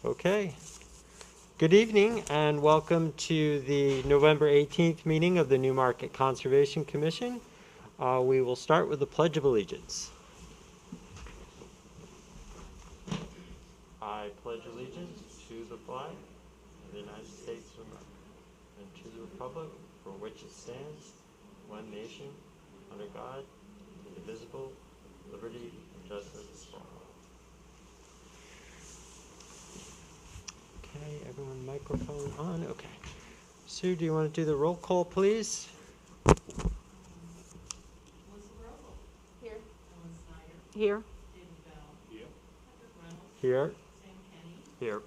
Okay. Good evening and welcome to the November 18th meeting of the Newmarket Conservation Commission. We will start with the Pledge of Allegiance. I pledge allegiance to the flag of the United States of America and to the republic for which it stands, one nation, under God, indivisible, liberty and justice for all. Okay, everyone, microphone on. Okay. Sue, do you want to do the roll call, please? Here. Here. Here. Here.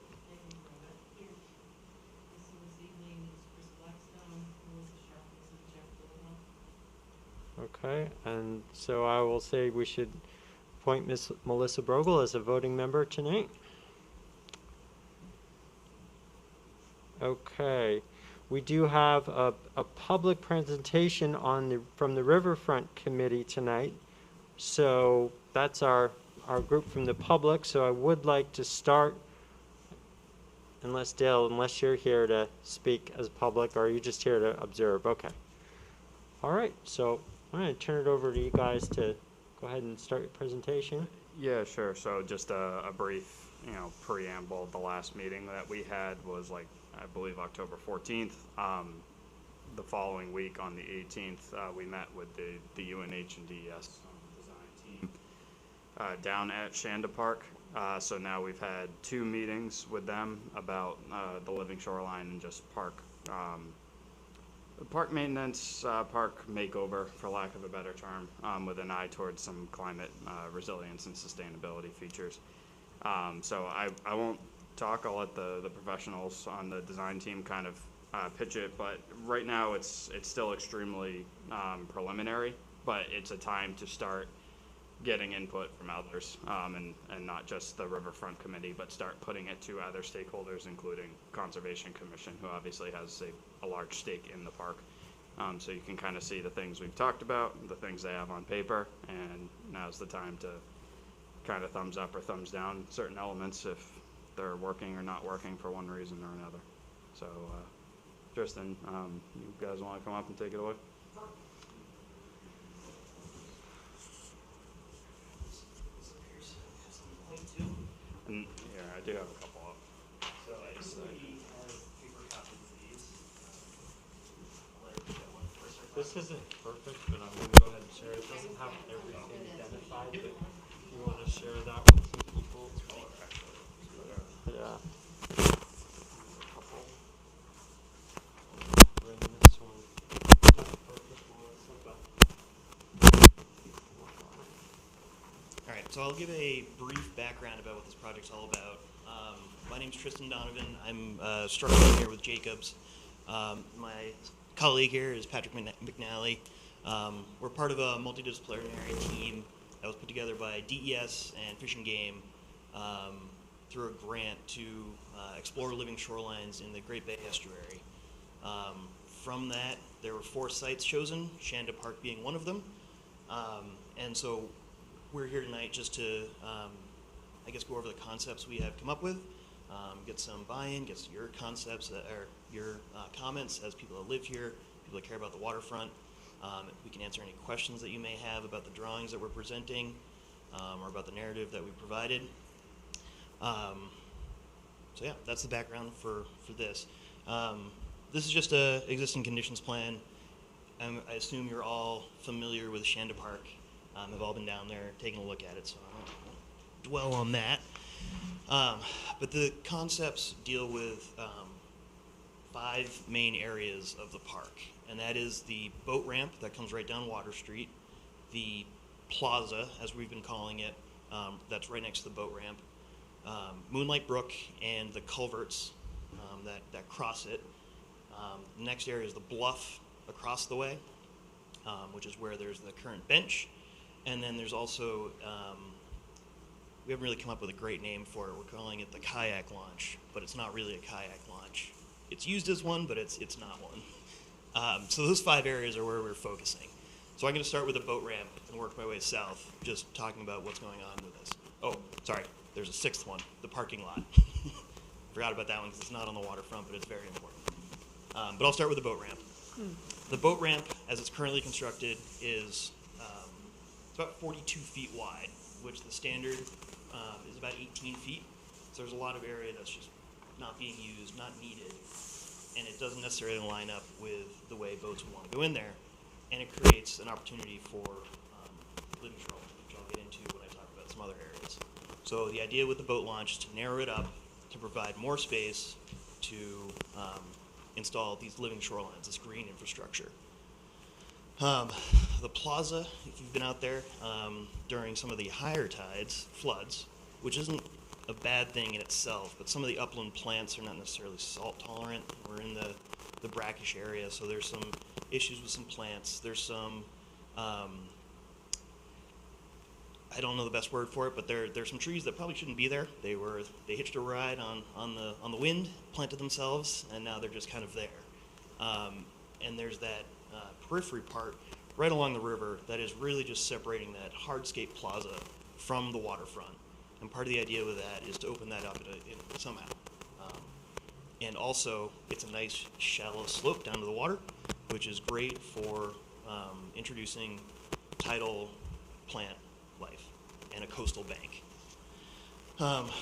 Okay, and so I will say we should appoint Miss Melissa Brogel as a voting member tonight. Okay, we do have a public presentation from the Riverfront Committee tonight. So that's our group from the public. So I would like to start, unless you're here to speak as public, or are you just here to observe? Okay. All right, so I'm going to turn it over to you guys to go ahead and start your presentation. Yeah, sure. So just a brief, preamble. The last meeting that we had was I believe October 14th. The following week on the 18th, we met with the UNH and DES design team down at Shanda Park. So now we've had 2 meetings with them about the living shoreline and just park maintenance, park makeover, for lack of a better term, with an eye towards some climate resilience and sustainability features. So I won't talk. I'll let the professionals on the design team kind of pitch it, but right now it's still extremely preliminary, but it's a time to start getting input from others, and not just the Riverfront Committee, but start putting it to other stakeholders, including Conservation Commission, who obviously has a large stake in the park. So you can kind of see the things we've talked about, the things they have on paper, and now's the time to kind of thumbs up or thumbs down certain elements if they're working or not working for one reason or another. So, Tristan, you guys want to come up and take it away? And here, I do have a couple up. So I just have paper copies of these. This isn't perfect, but I'm going to go ahead and share it. It doesn't have everything identified, but if you want to share that with some people. Yeah. This one. Not perfect, Melissa, but All right, so I'll give a brief background about what this project's all about. My name's Tristan Donovan. I'm structural here with Jacobs. My colleague here is Patrick McNally. We're part of a multidisciplinary team that was put together by DES and Fish and Game through a grant to explore living shorelines in the Great Bay Estuary. From that, there were 4 sites chosen, Shanda Park being one of them. And so we're here tonight just to, go over the concepts we have come up with, get some buy-in, get your concepts, or your comments as people that live here, people that care about the waterfront. We can answer any questions that you may have about the drawings that we're presenting, or about the narrative that we provided. So yeah, that's the background for this. This is just a existing conditions plan. I assume you're all familiar with Shanda Park. Have all been down there taking a look at it, so I won't dwell on that. But the concepts deal with 5 main areas of the park, and that is the boat ramp that comes right down Water Street, the plaza, as we've been calling it, that's right next to the boat ramp, Moonlight Brook, and the culverts that cross it. The next area is the bluff across the way, which is where there's the current bench. And then there's also, we haven't really come up with a great name for it. We're calling it the kayak launch, but it's not really a kayak launch. It's used as one, but it's not one. So those 5 areas are where we're focusing. So I'm going to start with the boat ramp and work my way south, just talking about what's going on with this. Oh, sorry, there's a 6th one, the parking lot. Forgot about that one because it's not on the waterfront, but it's very important. But I'll start with the boat ramp. The boat ramp, as it's currently constructed, is it's about 42 feet wide, which the standard is about 18 feet. So there's a lot of area that's just not being used, not needed, and it doesn't necessarily line up with the way boats would want to go in there, and it creates an opportunity for living shoreline, which I'll get into when I talk about some other areas. So the idea with the boat launch is to narrow it up to provide more space to install these living shorelines, this green infrastructure. The plaza, if you've been out there during some of the higher tides, floods, which isn't a bad thing in itself, but some of the upland plants are not necessarily salt tolerant. We're in the brackish area, so there's some issues with some plants. There's some, I don't know the best word for it, but there's some trees that probably shouldn't be there. They hitched a ride on the wind, planted themselves, and now they're just kind of there. And there's that periphery part right along the river that is really just separating that hardscape plaza from the waterfront. And part of the idea with that is to open that up somehow. And also, it's a nice shallow slope down to the water, which is great for introducing tidal plant life and a coastal bank.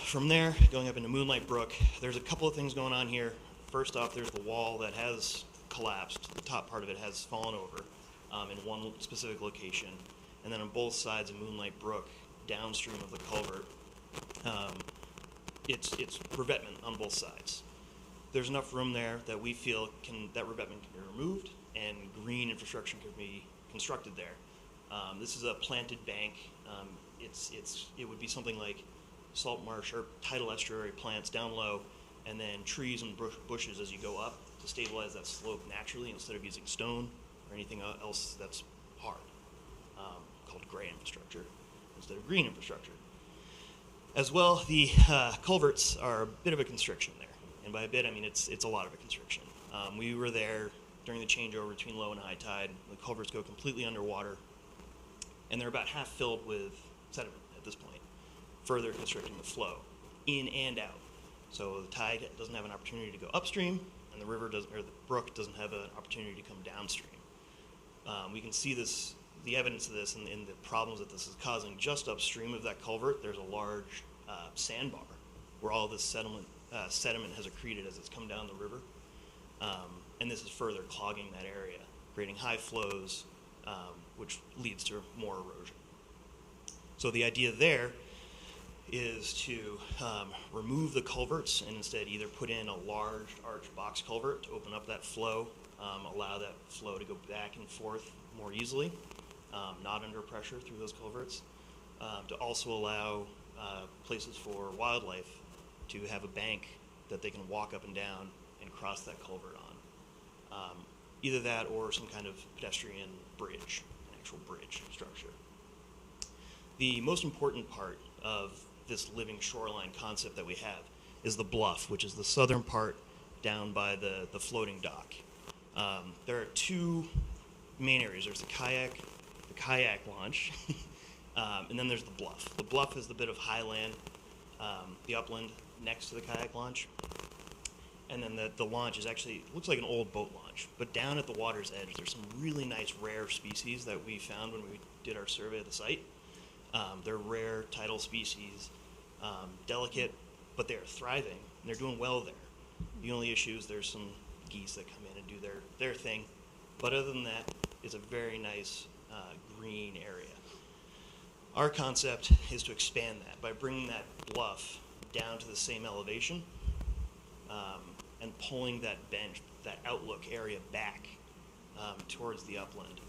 From there, going up into Moonlight Brook, there's a couple of things going on here. First off, there's the wall that has collapsed. The top part of it has fallen over in one specific location. And then on both sides of Moonlight Brook, downstream of the culvert, it's revetment on both sides. There's enough room there that we feel that revetment can be removed and green infrastructure can be constructed there. This is a planted bank. It would be something like salt marsh or tidal estuary plants down low, and then trees and bushes as you go up to stabilize that slope naturally instead of using stone or anything else that's hard, called gray infrastructure instead of green infrastructure. As well, the culverts are a bit of a constriction there, and by a bit I mean it's a lot of a constriction. We were there during the changeover between low and high tide. The culverts go completely underwater, and they're about half filled with sediment at this point, further constricting the flow in and out. So the tide doesn't have an opportunity to go upstream, and the brook doesn't have an opportunity to come downstream. We can see the evidence of this in the problems that this is causing. Just upstream of that culvert, there's a large sandbar where all this sediment has accreted as it's come down the river, and this is further clogging that area, creating high flows, which leads to more erosion. So the idea there is to remove the culverts and instead either put in a large arch box culvert to open up that flow, allow that flow to go back and forth more easily, not under pressure through those culverts, to also allow places for wildlife to have a bank that they can walk up and down and cross that culvert on. Either that or some kind of pedestrian bridge, an actual bridge structure. The most important part of this living shoreline concept that we have is the bluff, which is the southern part down by the floating dock. There are two main areas. There's the kayak launch, and then there's the bluff. The bluff is the bit of highland, the upland next to the kayak launch. And then the launch is actually, looks like an old boat launch, but down at the water's edge, there's some really nice rare species that we found when we did our survey of the site. They're rare tidal species, delicate, but they're thriving, and they're doing well there. The only issue is there's some geese that come in and do their thing, but other than that, it's a very nice green area. Our concept is to expand that by bringing that bluff down to the same elevation, and pulling that bench, that outlook area back towards the upland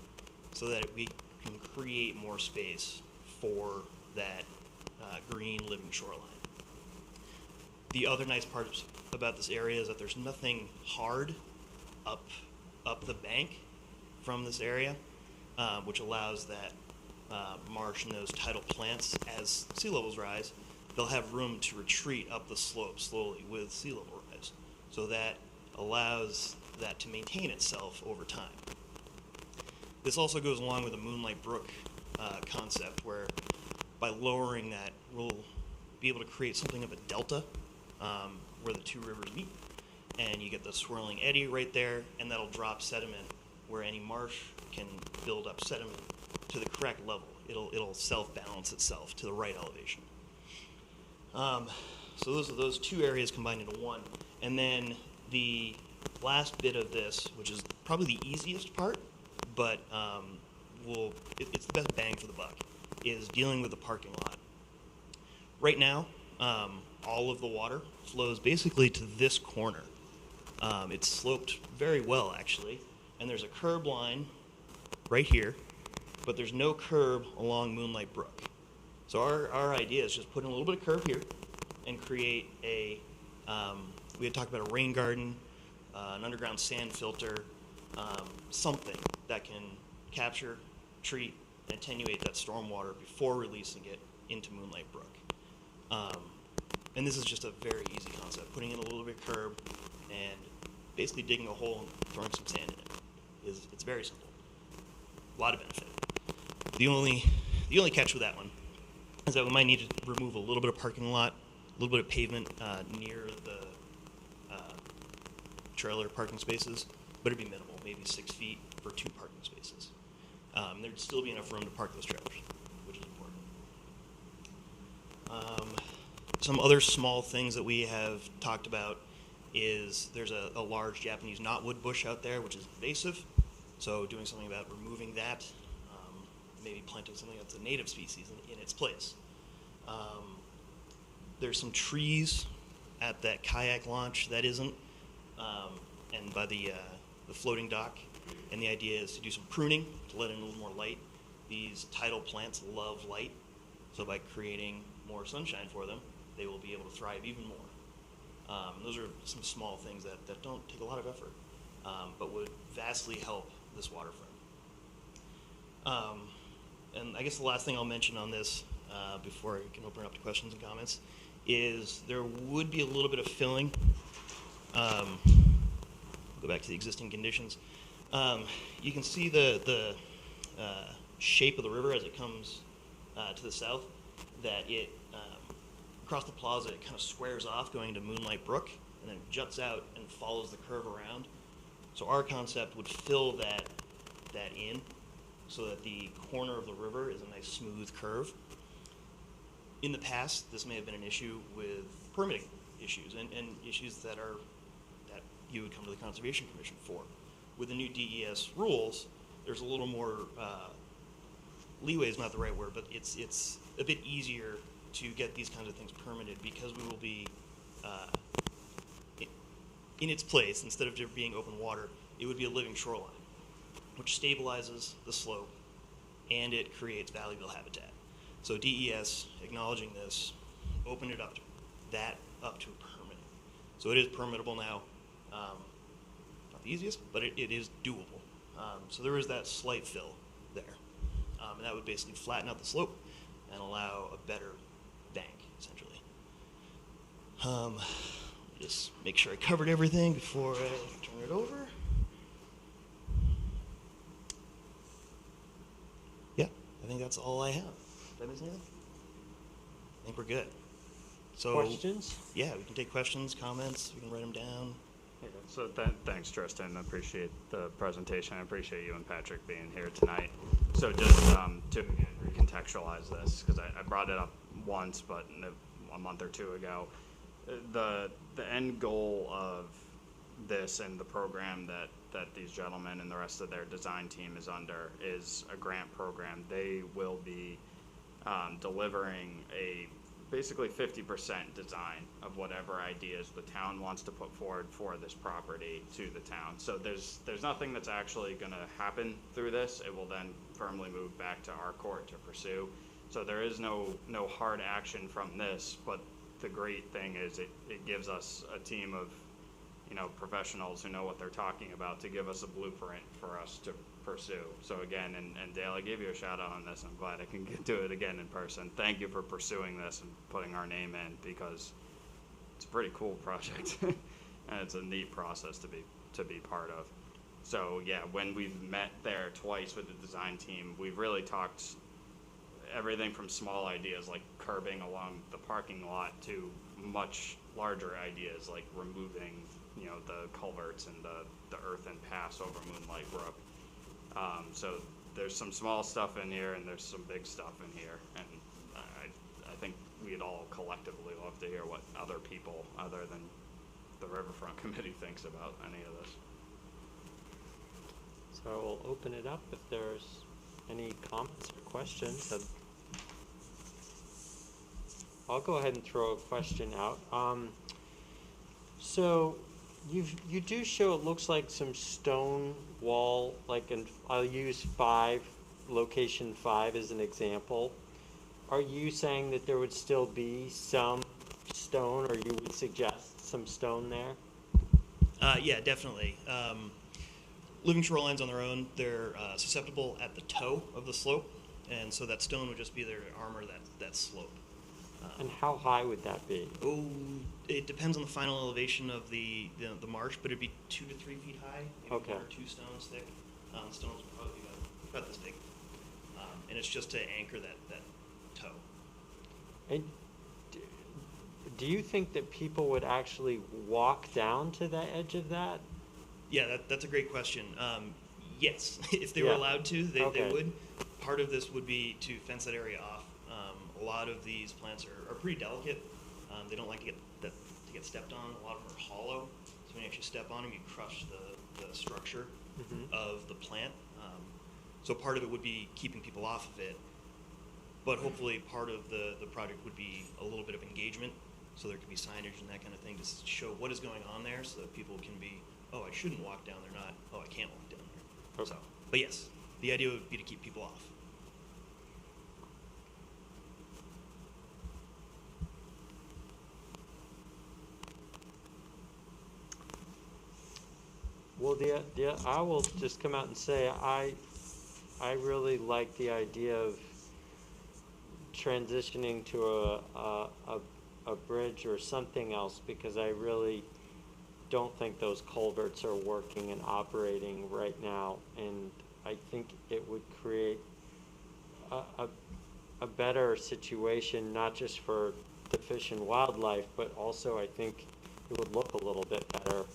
so that we can create more space for that green living shoreline. The other nice part about this area is that there's nothing hard up the bank from this area, which allows that marsh and those tidal plants, as sea levels rise, they'll have room to retreat up the slope slowly with sea level rise. So that allows that to maintain itself over time. This also goes along with the Moonlight Brook concept, where by lowering that, we'll be able to create something of a delta where the two rivers meet, and you get the swirling eddy right there, and that'll drop sediment where any marsh can build up sediment to the correct level. It'll self-balance itself to the right elevation. So those are those two areas combined into one. And then the last bit of this, which is probably the easiest part, but it's the best bang for the buck, is dealing with the parking lot. Right now, all of the water flows basically to this corner. It's sloped very well, actually, and there's a curb line right here, but there's no curb along Moonlight Brook. So our idea is just put in a little bit of curb here and create we had talked about a rain garden, an underground sand filter, something that can capture, treat, and attenuate that stormwater before releasing it into Moonlight Brook. And this is just a very easy concept, putting in a little bit of curb and basically digging a hole and throwing some sand in it. It's very simple. A lot of benefit. The only catch with that one is that we might need to remove a little bit of parking lot, a little bit of pavement near the trailer parking spaces, but it'd be minimal, maybe 6 feet for 2 parking spaces. There'd still be enough room to park those trailers, which is important. Some other small things that we have talked about is there's a large Japanese knotwood bush out there, which is invasive. So doing something about removing that, maybe planting something that's a native species in its place. There's some trees at that kayak launch that isn't, and by the floating dock. And the idea is to do some pruning to let in a little more light. These tidal plants love light, so by creating more sunshine for them, they will be able to thrive even more. Those are some small things that don't take a lot of effort, but would vastly help this waterfront. And I guess the last thing I'll mention on this before I can open it up to questions and comments is there would be a little bit of filling. Go back to the existing conditions. You can see the shape of the river as it comes to the south, that it across the plaza it kind of squares off going into Moonlight Brook and then juts out and follows the curve around. So our concept would fill that in so that the corner of the river is a nice smooth curve. In the past, this may have been an issue with permitting issues and issues that you would come to the Conservation Commission for. With the new DES rules, there's a little more leeway is not the right word, but it's a bit easier to get these kinds of things permitted because we will be in its place. Instead of just being open water, it would be a living shoreline, which stabilizes the slope and it creates valuable habitat. So DES, acknowledging this, opened it up to permitting. So it is permittable now. Not the easiest, but it is doable. So there is that slight fill there. And that would basically flatten out the slope and allow a better bank, essentially. Just make sure I covered everything before I turn it over. Yeah, I think that's all I have. Did I miss anything? I think we're good. So, Questions? Yeah, we can take questions, comments, we can write them down. So thanks, Tristan. I appreciate the presentation. I appreciate you and Patrick being here tonight. So just to again, recontextualize this, because I brought it up once, but a month or two ago, the end goal of this and the program that these gentlemen and the rest of their design team is under is a grant program. They will be delivering a basically 50% design of whatever ideas the town wants to put forward for this property to the town. So there's nothing that's actually going to happen through this. It will then firmly move back to our court to pursue. So there is no hard action from this, but the great thing is it gives us a team of professionals who know what they're talking about to give us a blueprint for us to pursue. So again, and Dale, I gave you a shout out on this. I'm glad I can do it again in person. Thank you for pursuing this and putting our name in, because it's a pretty cool project and it's a neat process to be part of. So yeah, when we've met there twice with the design team, we've really talked everything from small ideas like curbing along the parking lot to much larger ideas like removing, the culverts and the earthen pass over Moonlight Brook. So there's some small stuff in here and there's some big stuff in here, and I think we'd all collectively love to hear what other people other than the Riverfront Committee thinks about any of this. So we'll open it up if there's any comments or questions. I'll go ahead and throw a question out. So you do show, it looks like some stone wall, I'll use location 5 as an example. Are you saying that there would still be some stone, or you would suggest some stone there? Yeah, definitely. Living shorelines on their own, they're susceptible at the toe of the slope, and so that stone would just be there to armor that slope. And how high would that be? Oh, it depends on the final elevation of the marsh, but it'd be 2 to 3 feet high, maybe Okay. 1 or 2 stones thick. The stones would probably be about this big, and it's just to anchor that toe. And do you think that people would actually walk down to the edge of that? Yeah, that's a great question. Yes, if they were Yeah. allowed to, they Okay. would. Part of this would be to fence that area off. A lot of these plants are pretty delicate. They don't like to get stepped on. A lot of them are hollow, so when you actually step on them, you crush the structure of the plant. So part of it would be keeping people off of it, but hopefully part of the project would be a little bit of engagement, so there could be signage and that kind of thing to show what is going on there, so that people can be, oh, I shouldn't walk down there, not, oh, I can't walk down there. Okay. So, but yes, the idea would be to keep people off. Well, I will just come out and say I really like the idea of transitioning to a bridge or something else, because I really don't think those culverts are working and operating right now, and I think it would create a better situation, not just for the fish and wildlife, but also I think it would look a little bit better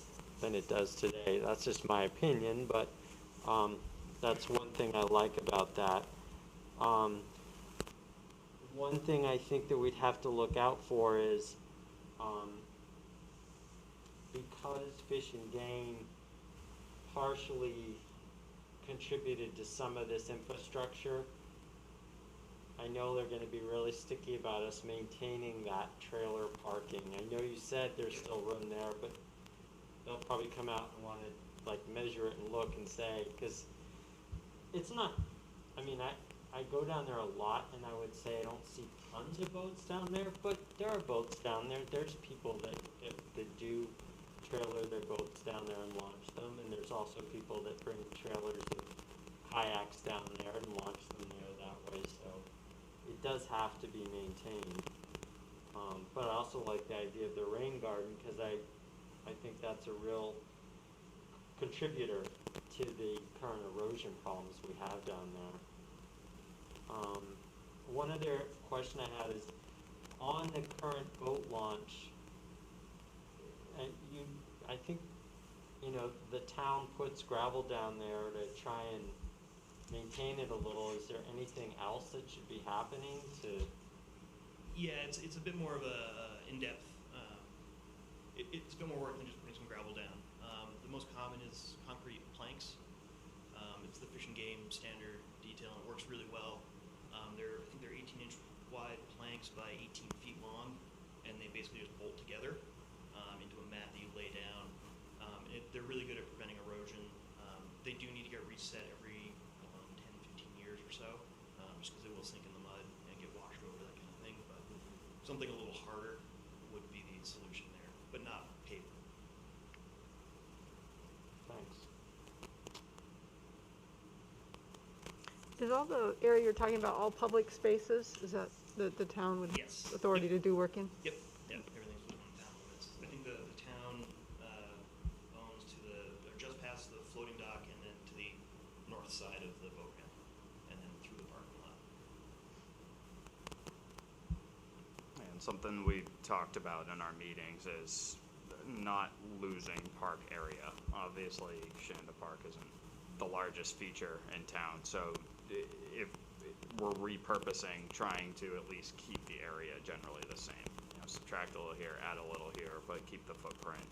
than it does today. That's just my opinion, but that's one thing I like about that. One thing I think that we'd have to look out for is because Fish and Game partially contributed to some of this infrastructure, I know they're going to be really sticky about us maintaining that trailer parking. I know you said there's still room there, but they'll probably come out and want to measure it and look and say, because it's not, I mean, I go down there a lot, and I would say I don't see tons of boats down there, but there are boats down there. There's people that do trailer their boats down there and launch them, and there's also people that bring trailers of kayaks down there and launch them there that way, so it does have to be maintained. But I also like the idea of the rain garden, because I think that's a real contributor to the current erosion problems we have down there. One other question I had is, on the current boat launch, I think, the town puts gravel down there to try and maintain it a little. Is there anything else that should be happening to? Yeah, it's a bit more of a in-depth. It's a bit more work than just putting some gravel down. The most common is concrete planks. It's the Fish and Game standard detail, and it works really well. I think they're 18-inch wide planks by 18 feet long, and they basically just bolt together into a mat that you lay down. They're really good at preventing erosion. They do need to get reset every 10, 15 years or so, just because they will sink in the mud and get washed over, that kind of thing. But something a little harder would be the solution there, but not paper. Thanks. Is all the area you're talking about all public spaces? Is that the town would Yes. have authority to do work in? Yep, everything's within the town limits. I think the town owns or just past the floating dock and then to the north side of the boat ramp, and then through the parking lot. something we've talked about in our meetings is not losing park area. Obviously, Shanda Park isn't the largest feature in town, so if we're repurposing, trying to at least keep the area generally the same. You know, subtract a little here, add a little here, but keep the footprint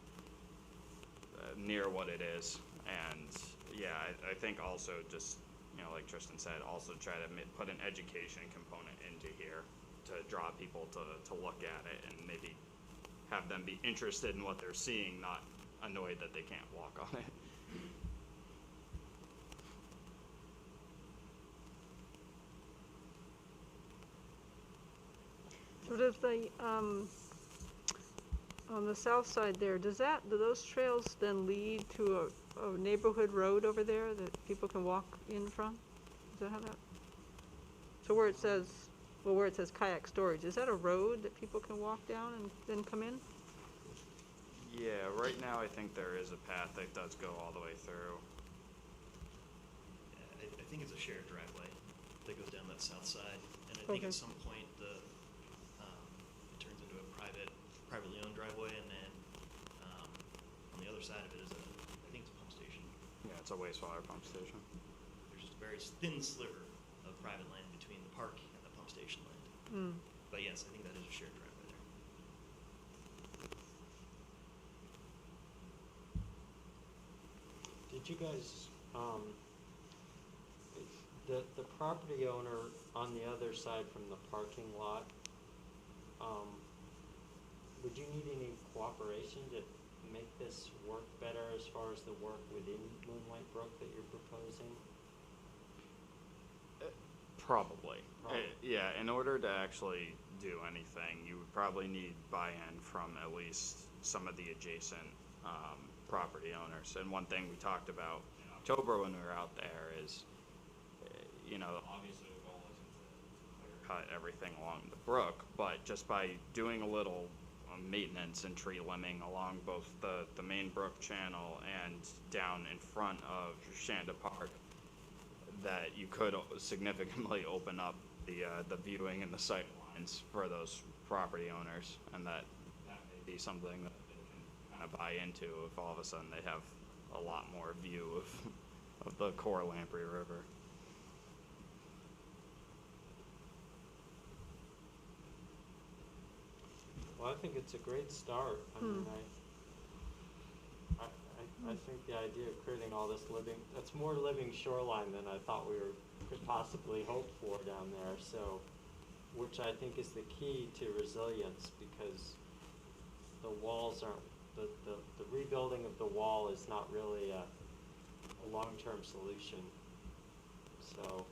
near what it is. And yeah, I think also just, you know, like Tristan said, also try to put an education component into here to draw people to look at it and maybe have them be interested in what they're seeing, not annoyed that they can't walk on it. So does the, on the south side there, do those trails then lead to a neighborhood road over there that people can walk in from? Is that how that? So where it says kayak storage, is that a road that people can walk down and then come in? Yeah, right now I think there is a path that does go all the way through. Yeah, I think it's a shared driveway that goes down that south side, and I think Okay. at some point it turns into a privately owned driveway, and then on the other side of it is I think it's a pump station. Yeah, it's a wastewater pump station. There's just a very thin sliver of private land between the park and the pump station land. But yes, I think that is a shared driveway there. Did you guys, the property owner on the other side from the parking lot, would you need any cooperation to make this work better as far as the work within Moonlight Brook that you're proposing? Probably. Probably. Yeah, in order to actually do anything, you would probably need buy-in from at least some of the adjacent property owners. And one thing we talked about in October when we were out there is, you know, obviously the goal isn't to clear cut everything along the brook, but just by doing a little maintenance and tree limbing along both the main brook channel and down in front of Shanda Park, that you could significantly open up the viewing and the sight lines for those property owners, and that may be something that they can kind of buy into if all of a sudden they have a lot more view of the core Lamprey River. Well, I think it's a great start. I mean, I think the idea of creating all this that's more living shoreline than I thought could possibly hope for down there. So, which I think is the key to resilience, because the walls aren't, the rebuilding of the wall is not really a long-term solution. So,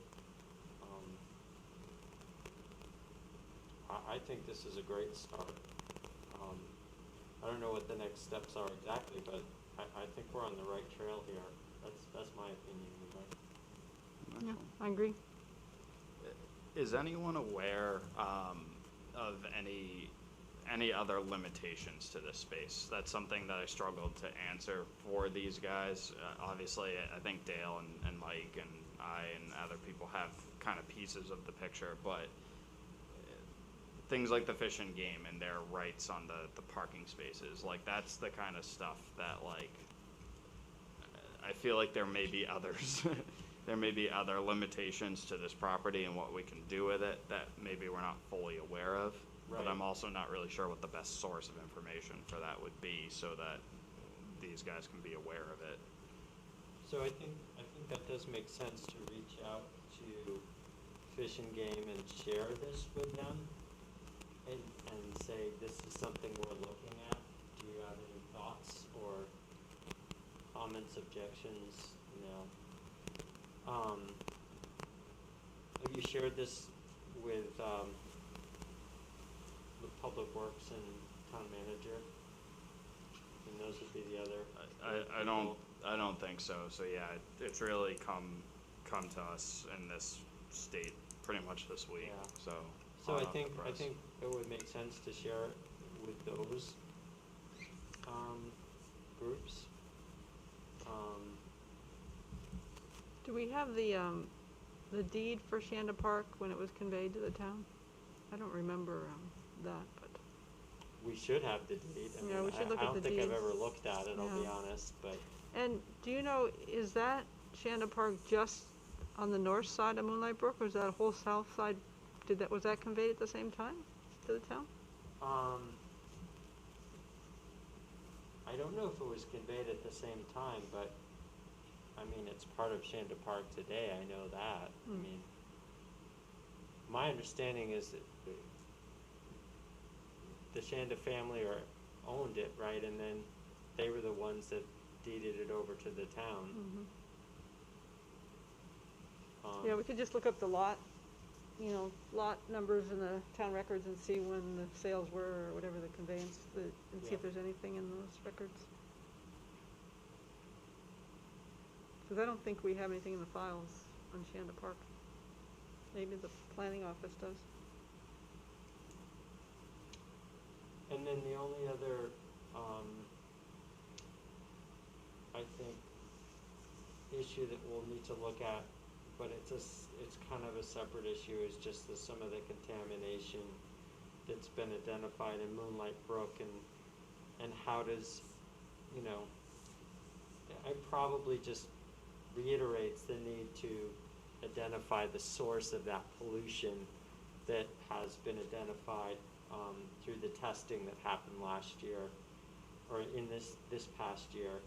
I think this is a great start. I don't know what the next steps are exactly, but I think we're on the right trail here. That's my opinion anyway. Yeah, I agree. Is anyone aware of any other limitations to this space? That's something that I struggled to answer for these guys. Obviously, I think Dale and Mike and I and other people have kind of pieces of the picture, but things like the Fish and Game and their rights on the parking spaces, like that's the kind of stuff that, like, I feel like there may be others. There may be other limitations to this property and what we can do with it that maybe we're not fully aware of. Right. But I'm also not really sure what the best source of information for that would be, so that these guys can be aware of it. So I think that does make sense to reach out to Fish and Game and share this with them, and say this is something we're looking at. Do you have any thoughts or comments, objections? You know, have you shared this with Public Works and Town Manager? And those would be the other. I don't think so. So yeah, it's really come to us in this state pretty much this week. Yeah. So I think it would make sense to share it with those groups. Do we have the deed for Shanda Park when it was conveyed to the town? I don't remember that, but. we should have the deed. I Yeah, mean, we should look I at don't the think I've deeds. ever looked at it, I'll be Yeah. honest, but And do you know, is that Shanda Park just on the north side of Moonlight Brook, or is that whole south side, was that conveyed at the same time to the town? I don't know if it was conveyed at the same time, but, I mean, it's part of Shanda Park today, I know that. I mean, my understanding is that the Shanda family owned it, right, and then they were the ones that deeded it over to the town. Yeah, we could just look up the lot, lot numbers in the town records and see when the sales were, or whatever the conveyance, and see Yeah. if there's anything in those records. Because I don't think we have anything in the files on Shanda Park. Maybe the planning office does. And then the only other, I think, issue that we'll need to look at, but it's kind of a separate issue, is just some of the contamination that's been identified in Moonlight Brook, and how does, it probably just reiterates the need to identify the source of that pollution that has been identified through the testing that happened last year, or in this past year,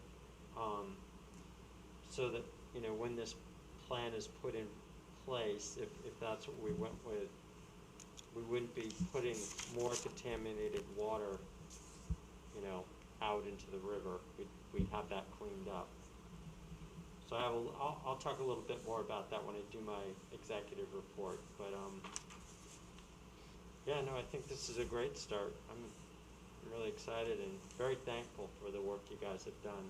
so that, when this plan is put in place, if that's what we went with, we wouldn't be putting more contaminated water, out into the river. We'd have that cleaned up. So I'll talk a little bit more about that when I do my executive report, but, yeah, no, I think this is a great start. I'm really excited and very thankful for the work you guys have done.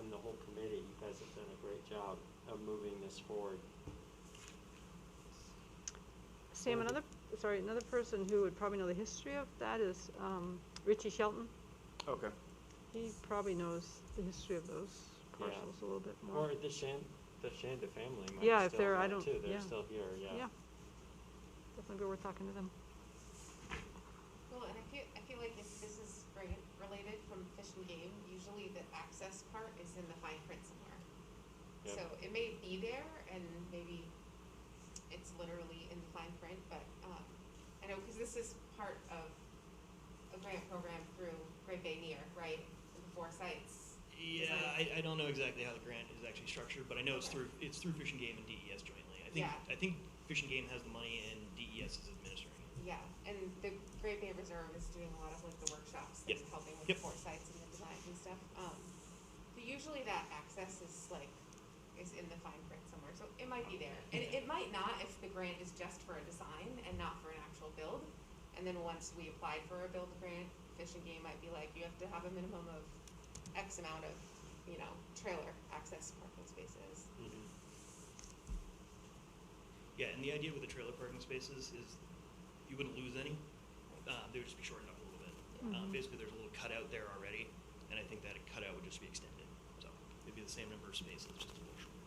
And the whole committee, you guys have done a great job of moving this forward. Sam, another person who would probably know the history of that is Richie Shelton. Okay. He probably knows the history of those parcels a little bit more. Or the Shanda family might Yeah, if still they're- I know don't- too. They're yeah. still here, Yeah. Definitely be worth talking to them. Well, and I feel like if this is grant related from Fish and Game, usually the access part is in the fine print somewhere. Yep. So it may be there, and maybe it's literally in the fine print, but I know, because this is part of a grant program through Great Bay Near, right? The 4 sites. Yeah, I don't know exactly how the grant is actually structured, but I know it's through Fish and Game and DES jointly. I think Fish and Game has the money and DES is administering it. Yeah, and the Great Bay Reserve is doing a lot of like the workshops, Yep. that's helping with Yep. the 4 sites and the designs and stuff. So usually that access is in the fine print somewhere, so it might be there. And it might not if the grant is just for a design and not for an actual build. And then once we applied for a build grant, Fish and Game might be like, you have to have a minimum of X amount of, trailer access parking spaces. Mm-hmm. Yeah, and the idea with the trailer parking spaces is you wouldn't lose any. They would just be shortened up a little bit. Basically, there's a little cutout there already, and I think that cutout would just be extended. So it'd be the same number of spaces, just a little shorter.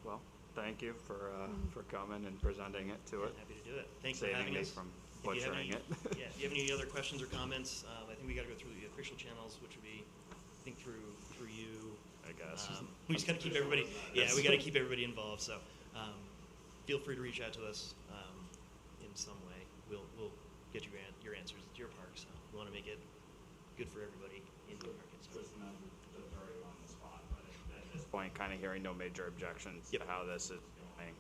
Well, thank you for coming and presenting it to it. Happy to do it. Thanks for Saving having me us. from If you have butchering any- it. Yeah, if you have any other questions or comments, I think we got to go through the official channels, which would be, I think, through you. I guess. We just got to keep everybody. Yeah, we got to keep everybody involved. So, feel free to reach out to us in some way. We'll get you your answers. It's your park, so we want to make it good for everybody in Newmarket. So. Just not to throw you on the spot, but at this point, kind of hearing no major objections Yep. to how this is going.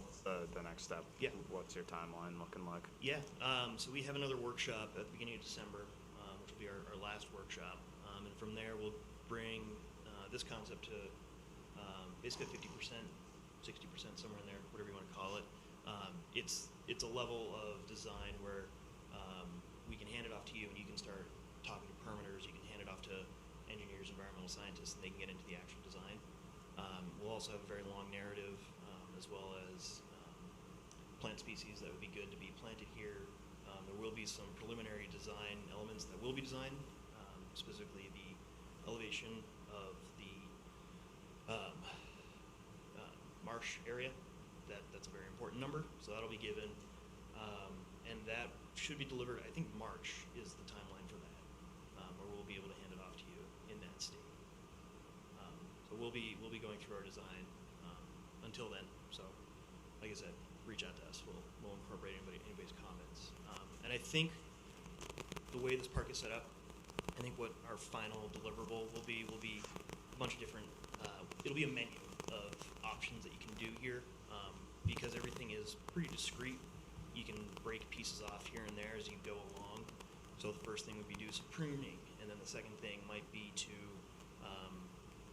What's the next step? Yeah. What's your timeline looking like? Yeah, so we have another workshop at the beginning of December, which will be our last workshop. And from there, we'll bring this concept to basically 50%, 60%, somewhere in there, whatever you want to call it. It's a level of design where we can hand it off to you and you can start talking to permitters, you can hand it off to engineers, environmental scientists, and they can get into the actual design. We'll also have a very long narrative, as well as plant species that would be good to be planted here. There will be some preliminary design elements that will be designed, specifically the elevation of the marsh area. That's a very important number, so that'll be given. And that should be delivered, I think March is the timeline for that, where we'll be able to hand it off to you in that state. So we'll be going through our design until then. So, like I said, reach out to us. We'll incorporate anybody's comments. And I think the way this park is set up, I think what our final deliverable will be a bunch of different. It'll be a menu of options that you can do here, because everything is pretty discrete. You can break pieces off here and there as you go along. So the first thing would be do some pruning, and then the second thing might be to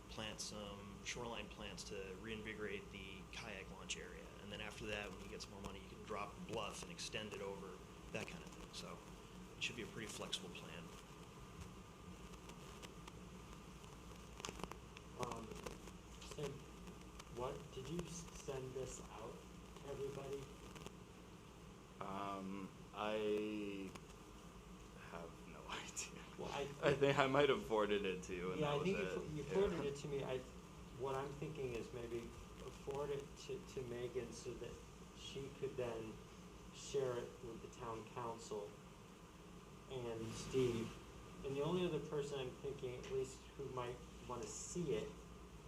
plant some shoreline plants to reinvigorate the kayak launch area. And then after that, when you get some more money, you can drop a bluff and extend it over, that kind of thing. So it should be a pretty flexible plan. Sam, what, did you send this out to everybody? I have no idea. Well, I think I might have forwarded it to you, and yeah, that I was think it. you forwarded it to me. What I'm thinking is maybe forward it to Megan so that she could then share it with the town council and Steve. And the only other person I'm thinking, at least who might want to see it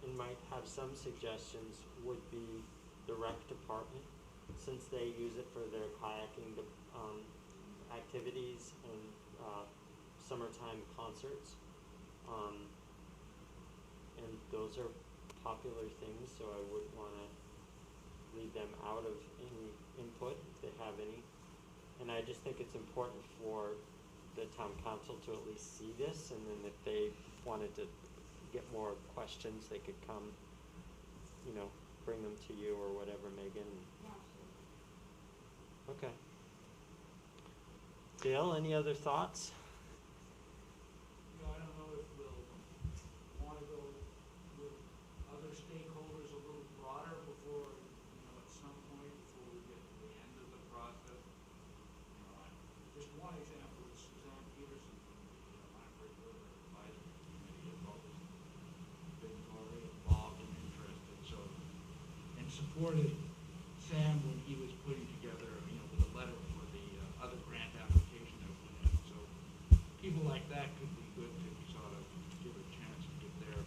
and might have some suggestions, would be the rec department, since they use it for their kayaking activities and summertime concerts. And those are popular things, so I wouldn't want to leave them out of any input if they have any. And I just think it's important for the town council to at least see this, and then if they wanted to get more questions, they could come, bring them to you or whatever, Megan. Okay. Dale, any other thoughts? I don't know if we'll want to go with other stakeholders a little broader before, at some point, before we get to the end of the process. Just one example is Suzanne Peterson from the Lamprey River Advisory Committee has always been very involved and interested, and supported Sam when he was putting together, with a letter for the other grant application that went in. So people like that could be good to sort of give a chance to get there.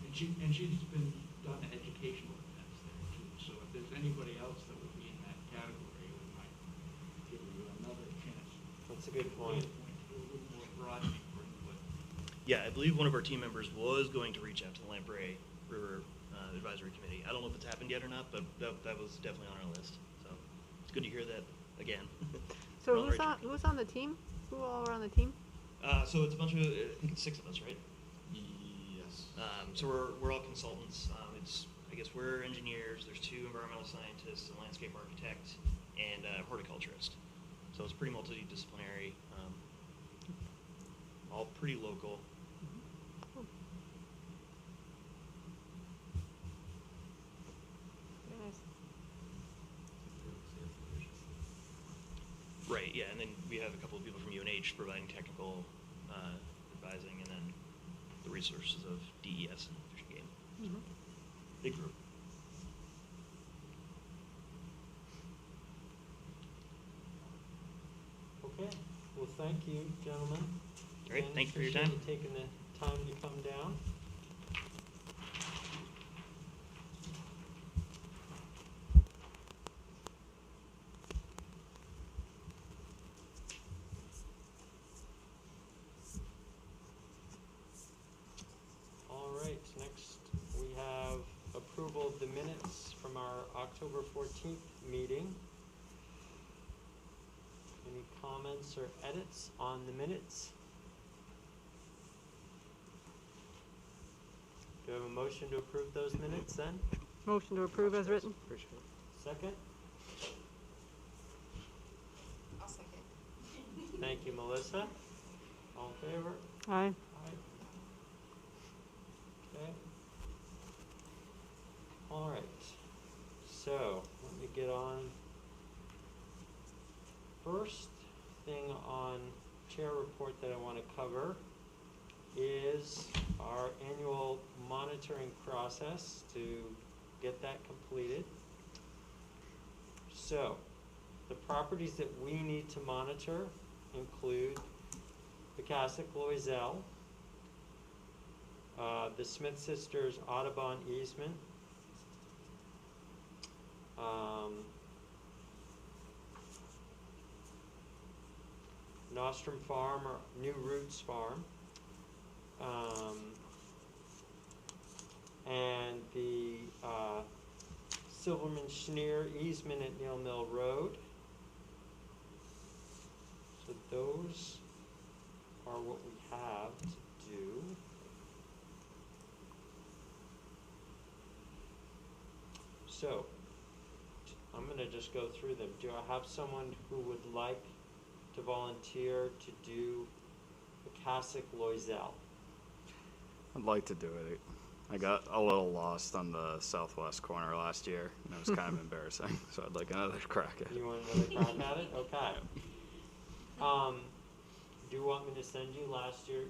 And she's done educational events there too. So if there's anybody else that would be in that category, we might give you another chance. That's a good point. A little more broadening for input. Yeah, I believe one of our team members was going to reach out to the Lamprey River Advisory Committee. I don't know if it's happened yet or not, but that was definitely on our list. So it's good to hear that again. So We're on the right track. who's on the team? Who all are on the team? So it's a bunch of, I think it's 6 of us, right? Yes. So we're all consultants. I guess we're engineers. There's 2 environmental scientists, a landscape architect, and a horticulturist. So it's pretty multidisciplinary, all pretty local. Very nice. Right, yeah, and then we have a couple of people from UNH providing technical advising, and then the resources of DES and Fish and Game. So, big group. Okay, well, thank you, gentlemen. All right, And thank you for your appreciate time. you taking the time to come down. All right, next we have approval of the minutes from our October 14th meeting. Any comments or edits on the minutes? Do we have a motion to approve those minutes then? Motion to approve as written. Second? I'll second. Thank you, Melissa. All in favor? Aye. Aye. Okay. All right. So, let me get on. First thing on chair report that I want to cover is our annual monitoring process to get that completed. So, the properties that we need to monitor include the Cassock Loisel, the Smith Sisters Audubon easement, Nostrum Farm or New Roots Farm, and the Silverman Schneer easement at Neal Mill Road. So those are what we have to do. So, I'm going to just go through them. Do I have someone who would like to volunteer to do the Cassock Loisel? I'd like to do it. I got a little lost on the southwest corner last year, and it was kind of embarrassing, so I'd like another crack at it. You want another crack at it? Okay. Do you want me to send you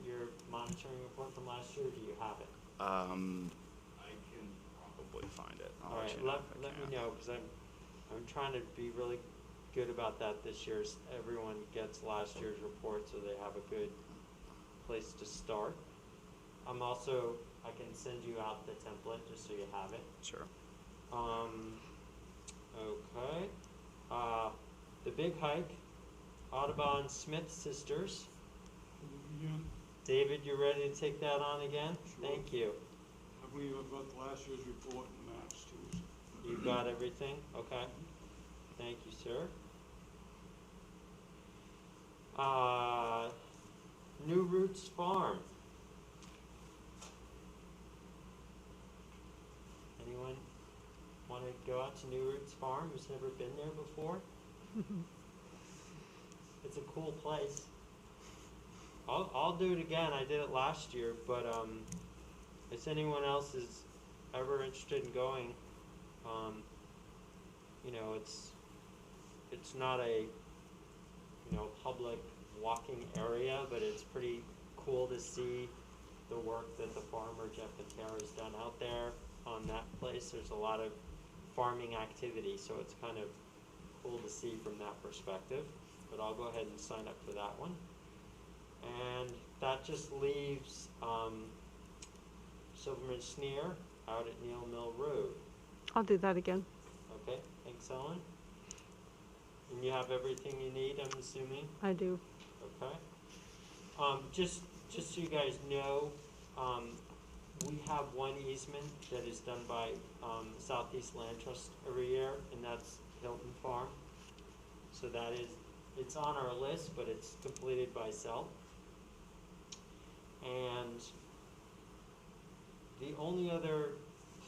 your monitoring report from last year, or do you have it? I can probably find it. I'll All right, you know let if I me can. know, because I'm trying to be really good about that this year. Everyone gets last year's report, so they have a good place to start. I can send you out the template just so you have it. Sure. Okay. The Big Hike, Audubon Smith Sisters. Again, David, you ready to take that on again? Sure. Thank you. I believe I've got last year's report and maps too. You got everything? Okay. Thank you, sir. New Roots Farm. Anyone want to go out to New Roots Farm who's never been there before? It's a cool place. I'll do it again. I did it last year, but if anyone else is ever interested in going, it's not a public walking area, but it's pretty cool to see the work that the farmer Jeff Patera has done out there on that place. There's a lot of farming activity, so it's kind of cool to see from that perspective. But I'll go ahead and sign up for that one. And that just leaves Silverman Schneer out at Neal Mill Road. I'll do that again. Okay, thanks, Ellen. And you have everything you need, I'm assuming? I do. Okay. Just so you guys know, we have one easement that is done by Southeast Land Trust every year, and that's Hilton Farm. So it's on our list, but it's completed by self. And the only other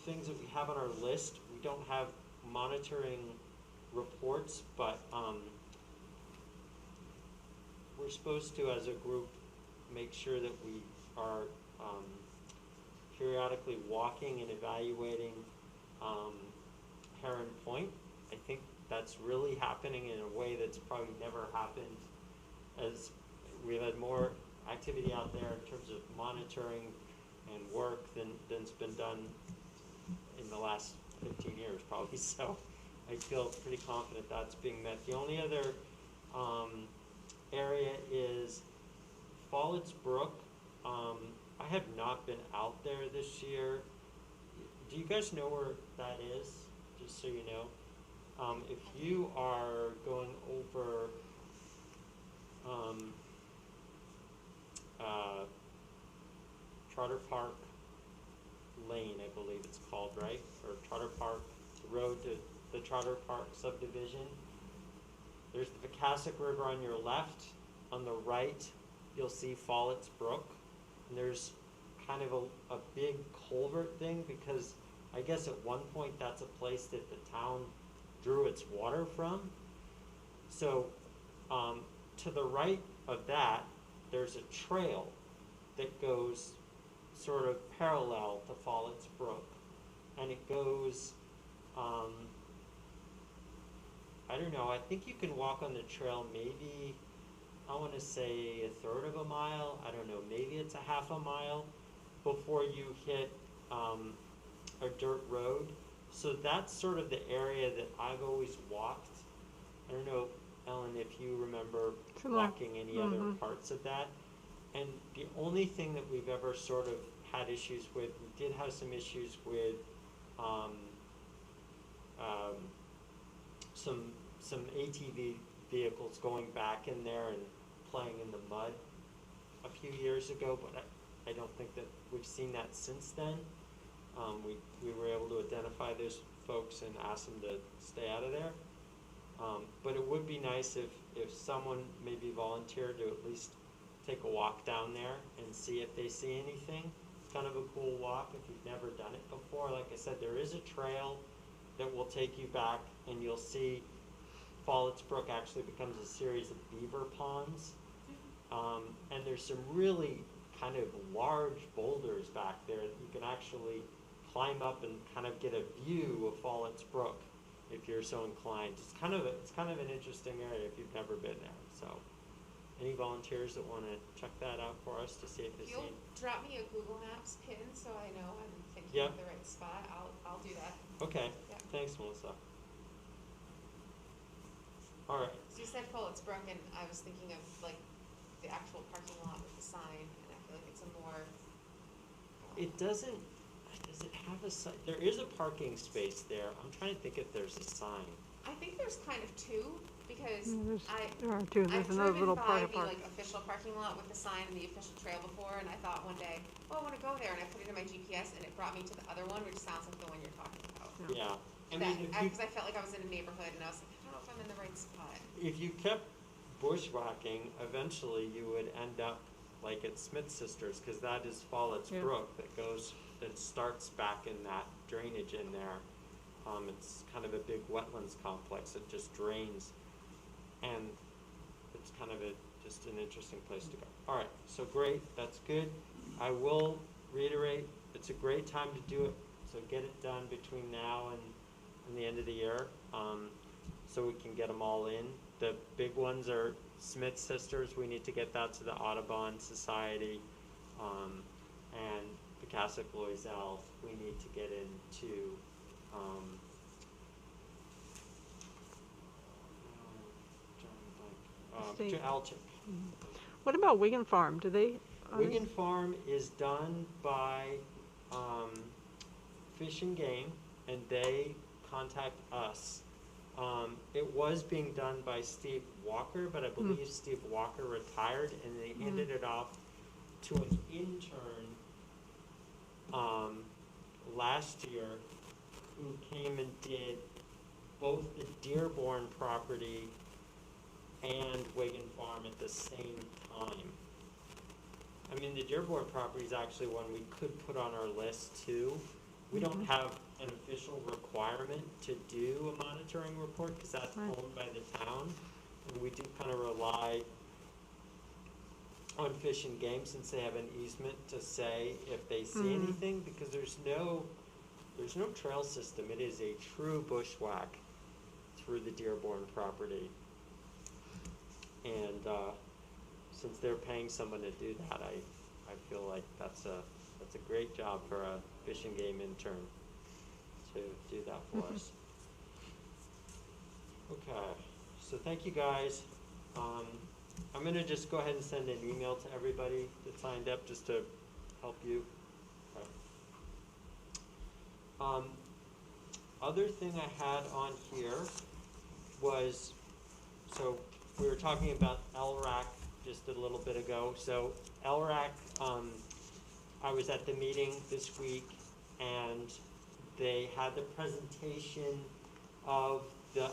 things that we have on our list, we don't have monitoring reports, but we're supposed to, as a group, make sure that we are periodically walking and evaluating Heron Point. I think that's really happening in a way that's probably never happened, as we've had more activity out there in terms of monitoring and work than's been done in the last 15 years probably. So I feel pretty confident that's being met. The only other area is Follett's Brook. I have not been out there this year. Do you guys know where that is? Just so you know. If you are going over Trotter Park Lane, I believe it's called, right? Or Trotter Park Road to the Trotter Park subdivision. There's the Vicassac River on your left. On the right, you'll see Follett's Brook. And there's kind of a big culvert thing, because I guess at one point that's a place that the town drew its water from. So to the right of that, there's a trail that goes sort of parallel to Follett's Brook. And it goes, I don't know, I think you can walk on the trail maybe, I want to say a third of a mile, I don't know, maybe it's a half a mile before you hit a dirt road. So that's sort of the area that I've always walked. I don't know, Ellen, if you remember Similar. walking any other parts of that. And the only thing that we've ever sort of had issues with, we did have some issues with some ATV vehicles going back in there and playing in the mud a few years ago, but I don't think that we've seen that since then. We were able to identify those folks and ask them to stay out of there. But it would be nice if someone maybe volunteered to at least take a walk down there and see if they see anything. It's kind of a cool walk if you've never done it before. Like I said, there is a trail that will take you back, and you'll see Follett's Brook actually becomes a series of beaver ponds. And there's some really kind of large boulders back there that you can actually climb up and kind of get a view of Follett's Brook if you're so inclined. It's kind of an interesting area if you've never been there. So, any volunteers that want to check that out for us to see if they see You'll it? drop me a Google Maps pin so I know I'm thinking Yep. of the right spot. I'll do that. Okay, Yeah. thanks, Melissa. All right. So you said Follett's Brook, and I was thinking of like the actual parking lot with the sign, and I feel like it's a more. It doesn't, does it have a sign? There is a parking space there. I'm trying to think if there's a sign. I think there's kind of two because There are two, there's I've another driven little by park. the like official parking lot with the sign and the official trail before, and I thought one day, oh, I want to go there, and I put it in my GPS, and it brought me to the other one, which sounds like the one you're talking about. Yeah. I mean, Because I felt like I was in a neighborhood, and I was like, I don't know if I'm in the right spot. if you kept bushwhacking, eventually you would end up like at Smith Sisters, because that is Follett's Yeah. Brook that starts back in that drainage in there. It's kind of a big wetlands complex that just drains, and it's kind of just an interesting place to go. All right, so great, that's good. I will reiterate, it's a great time to do it, so get it done between now and the end of the year, so we can get them all in. The big ones are Smith Sisters, we need to get that to the Audubon Society, and the Casa Loisel, we need to get into, State. to Altic. What about Wagon Farm? Do they? Wagon Farm is done by Fish and Game, and they contact us. It was being done by Steve Walker, but I believe Steve Walker retired, and they handed it off to an intern last year who came and did both the Dearborn property and Wagon Farm at the same time. I mean, the Dearborn property is actually one we could put on our list too. We don't have an official requirement to do a monitoring report because that's Right. owned by the town. And we do kind of rely on Fish and Game since they have an easement to say if they see anything, because there's no trail system. It is a true bushwhack through the Dearborn property. And since they're paying someone to do that, I feel like that's a great job for a Fish and Game intern to do that for us. Okay, so thank you guys. I'm gonna just go ahead and send an email to everybody that signed up just to help you. Okay. Other thing I had on here was, so we were talking about LRAC just a little bit ago. So LRAC, I was at the meeting this week, and they had the presentation of the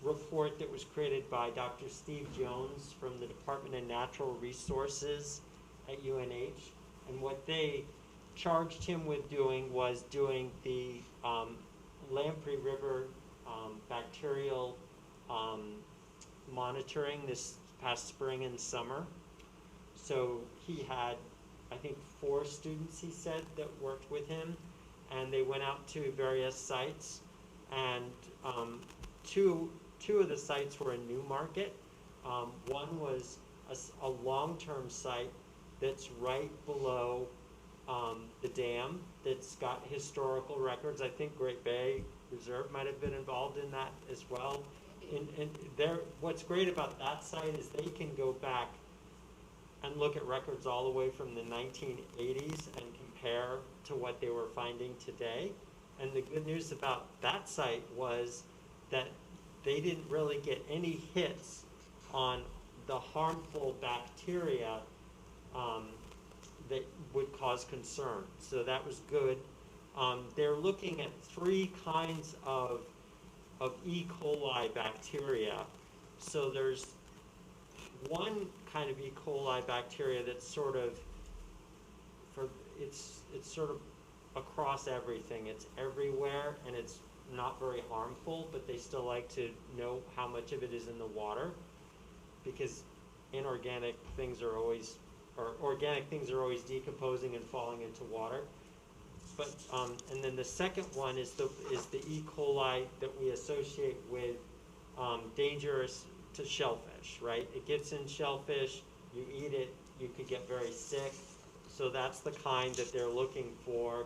report that was created by Dr. Steve Jones from the Department of Natural Resources at UNH. And what they charged him with doing was doing the Lamprey River bacterial monitoring this past spring and summer. So he had, I think, 4 students, he said, that worked with him, and they went out to various sites, and two of the sites were in Newmarket. One was a long-term site that's right below the the dam that's got historical records. I think Great Bay Reserve might have been involved in that as well. And there, what's great about that site is they can go back and look at records all the way from the 1980s and compare to what they were finding today. And the good news about that site was that they didn't really get any hits on the harmful bacteria that would cause concern. So that was good. They're looking at 3 kinds of E. coli bacteria. So there's one kind of E. coli bacteria that's sort of, it's sort of across everything. It's everywhere, and it's not very harmful, but they still like to know how much of it is in the water, because inorganic things are always, or organic things are always decomposing and falling into water. But and then the second one is the E. coli that we associate with dangerous to shellfish, right? It gets in shellfish, you eat it, you could get very sick. So that's the kind that they're looking for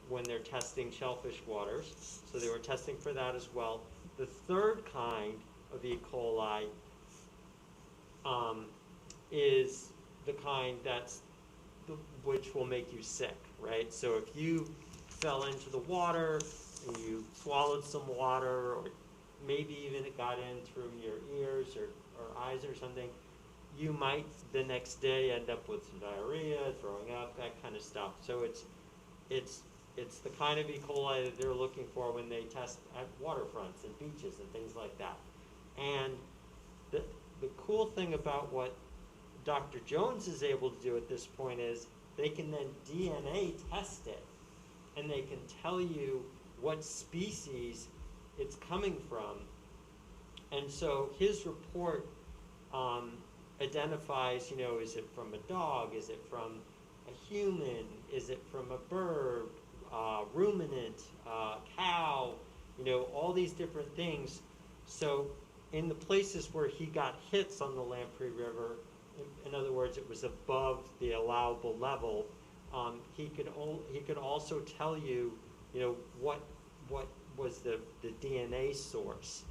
when they're testing shellfish waters. So they were testing for that as well. The third kind of E. coli is the kind which will make you sick, right? So if you fell into the water and you swallowed some water, or maybe even it got in through your ears or eyes or something, you might the next day end up with some diarrhea, throwing up, that kind of stuff. So it's the kind of E. coli that they're looking for when they test at waterfronts and beaches and things like that. And the cool thing about what Dr. Jones is able to do at this point is they can then DNA test it, and they can tell you what species it's coming from. And so his report identifies, is it from a dog? Is it from a human? Is it from a bird, ruminant, cow? All these different things. So in the places where he got hits on the Lamprey River, in other words, it was above the allowable level, he could also tell you, what was the DNA source.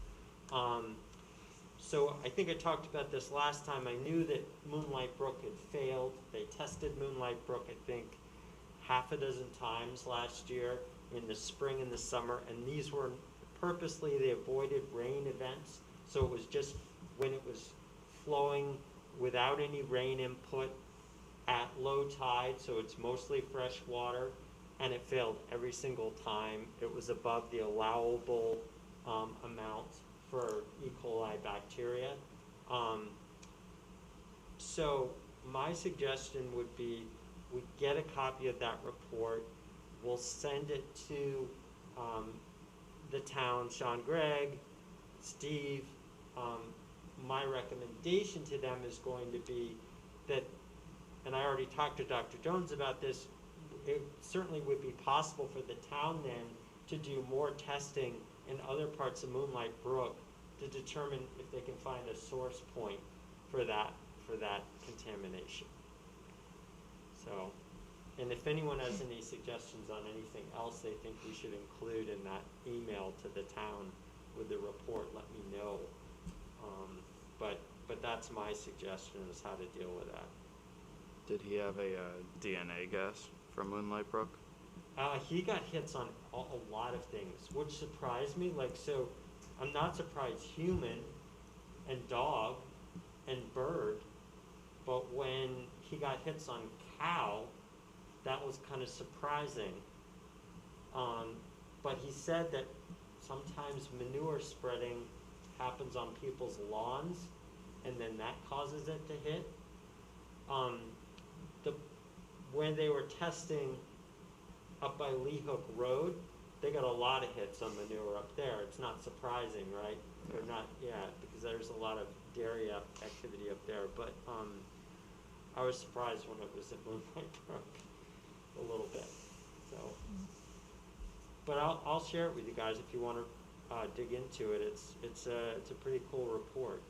So I think I talked about this last time. I knew that Moonlight Brook had failed. They tested Moonlight Brook, I think, 6 times last year in the spring and the summer, and these were purposely, they avoided rain events. So it was just when it was flowing without any rain input at low tide, so it's mostly fresh water, and it failed every single time. It was above the allowable amount for E. coli bacteria. So my suggestion would be we get a copy of that report, we'll send it to the town, Sean Gregg, Steve. My recommendation to them is going to be that, and I already talked to Dr. Jones about this, it certainly would be possible for the town then to do more testing in other parts of Moonlight Brook to determine if they can find a source point for that contamination. So, and if anyone has any suggestions on anything else they think we should include in that email to the town with the report, let me know. But that's my suggestion, is how to deal with that. Did he have a DNA guess from Moonlight Brook? He got hits on a lot of things, which surprised me. So I'm not surprised human and dog and bird, but when he got hits on cow, that was kind of surprising. But he said that sometimes manure spreading happens on people's lawns, and then that causes it to hit. When they were testing up by Lee Hook Road, they got a lot of hits on manure up there. It's not surprising, right? They're not, because there's a lot of dairy activity up there. But I was surprised when it was at Moonlight Brook a little bit. So, but I'll share it with you guys if you want to dig into it. It's a pretty cool report.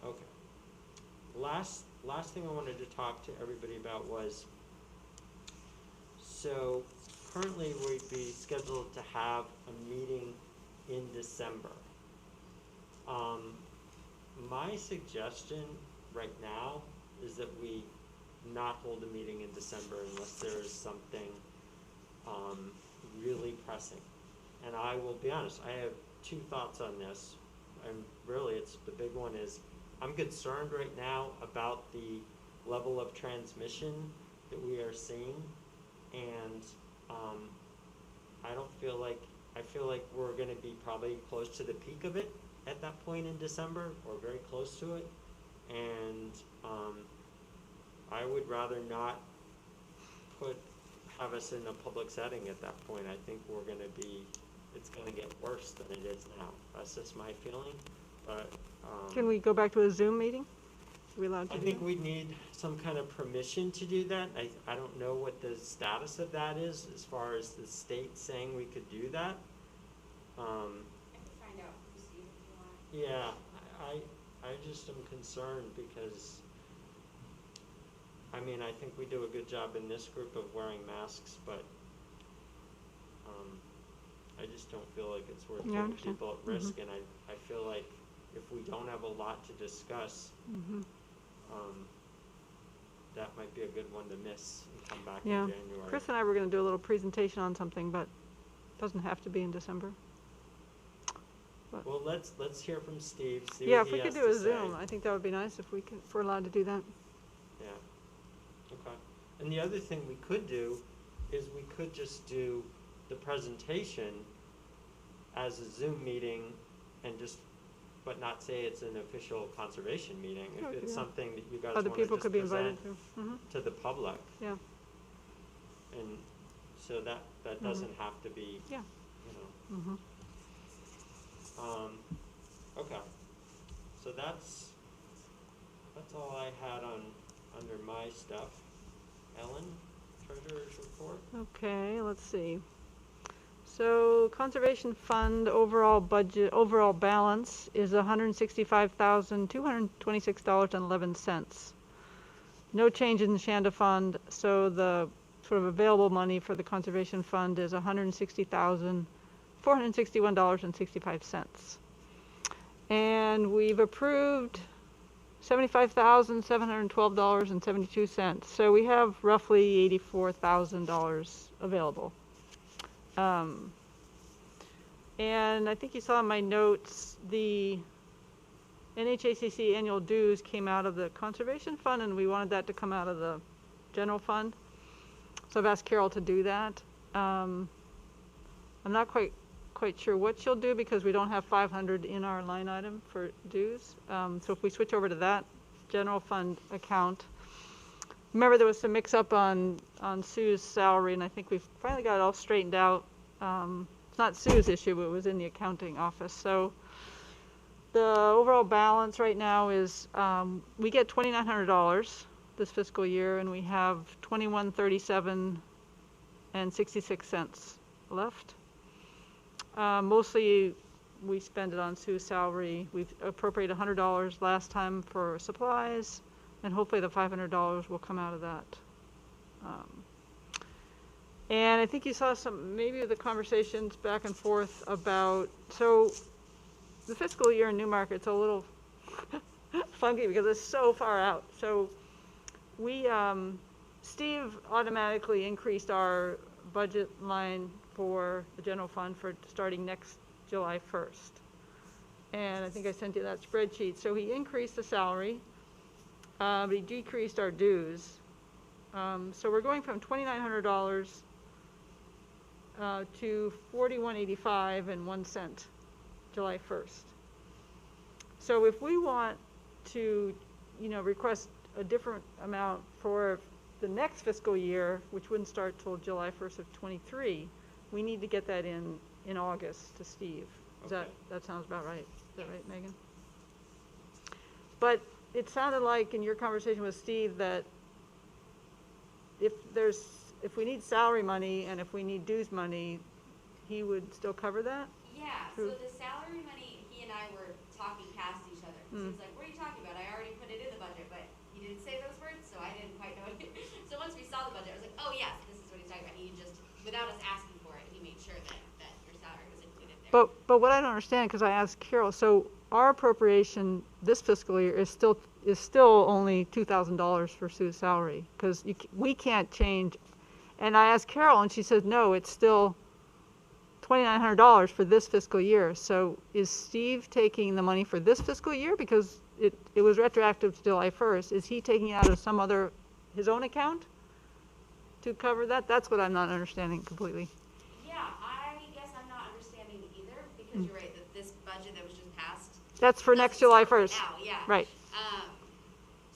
Okay. Last last thing I wanted to talk to everybody about was, so currently we'd be scheduled to have a meeting in December. My suggestion right now is that we not hold a meeting in December unless there is something really pressing. And I will be honest, I have two thoughts on this. And really, the big one is, I'm concerned right now about the level of transmission that we are seeing. And I feel like we're gonna be probably close to the peak of it at that point in December, or very close to it. And I would rather not have us in a public setting at that point. I think it's gonna get worse than it is now. That's just my feeling, but. Can we go back to a Zoom meeting? Are we allowed to I do think that? we need some kind of permission to do that. I don't know what the status of that is, as far as the state saying we could do that. I can find out from Steve if you want. Yeah, I just am concerned because, I mean, I think we do a good job in this group of wearing masks, but I just don't feel like it's worth Yeah, I putting understand. people at risk, and I feel like if we don't have a lot to discuss, that might be a good one to miss and come back in Yeah. January. Chris and I were gonna do a little presentation on something, but it doesn't have to be in December. Well, let's hear from Steve, see Yeah, what if he we has could to do a say. Zoom, I think that would be nice if we're allowed to do that. Yeah, okay. And the other thing we could do is we could just do the presentation as a Zoom meeting and but not say it's an official conservation meeting. Yeah, If it's yeah. something that you guys Other want to people just could be invited present to. to the public. Yeah, And so that doesn't have to be, yeah. you know. Mm-hmm. Okay, so that's all I had under my stuff. Ellen, treasurer's report? Okay, let's see. So Conservation Fund overall balance is $165,226.11. No change in the Shanda Fund, so the sort of available money for the Conservation Fund is $160,461.65. And we've approved $75,712.72. So we have roughly $84,000 available. And I think you saw in my notes, the NHACC annual dues came out of the Conservation Fund, and we wanted that to come out of the general fund. So I've asked Carol to do that. I'm not quite sure what she'll do because we don't have 500 in our line item for dues. So if we switch over to that general fund account, remember there was some mix-up on Sue's salary, and I think we've finally got it all straightened out. It's not Sue's issue, but it was in the accounting office. So the overall balance right now is we get $2,900 this fiscal year, and we have $21.37.66 left. Mostly we spend it on Sue's salary. We've appropriated $100 last time for supplies, and hopefully the $500 will come out of that. And I think you saw maybe the conversations back and forth about, so the fiscal year in Newmarket's a little funky because it's so far out. So Steve automatically increased our budget line for the general fund for starting next July 1st. And I think I sent you that spreadsheet. So he increased the salary, but he decreased our dues. So we're going from $2,900 to $41.85 July 1st. So if we want to, request a different amount for the next fiscal year, which wouldn't start till July 1st of 23, we need to get that in August to Steve. Okay. That sounds about right? Is that right, Megan? But it sounded like in your conversation with Steve that if we need salary money and if we need dues money, he would still cover that? Yeah, so the salary money, he and I were talking past each other. He was like, what are you talking about? I already put it in the budget, but he didn't say without us asking for it, he made sure that your salary was included there. But what I don't understand, because I asked Carol, so our appropriation this fiscal year is still only $2,000 for Sue's salary, because we can't change. And I asked Carol, and she said, no, it's still $2,900 for this fiscal year. So is Steve taking the money for this fiscal year? Because it was retroactive to July 1st. Is he taking it out of his own account to cover that? That's what I'm not understanding completely. Yeah, I guess I'm not understanding either, because you're right, that this budget that was just passed. That's for next July 1st. Now, yeah. Right.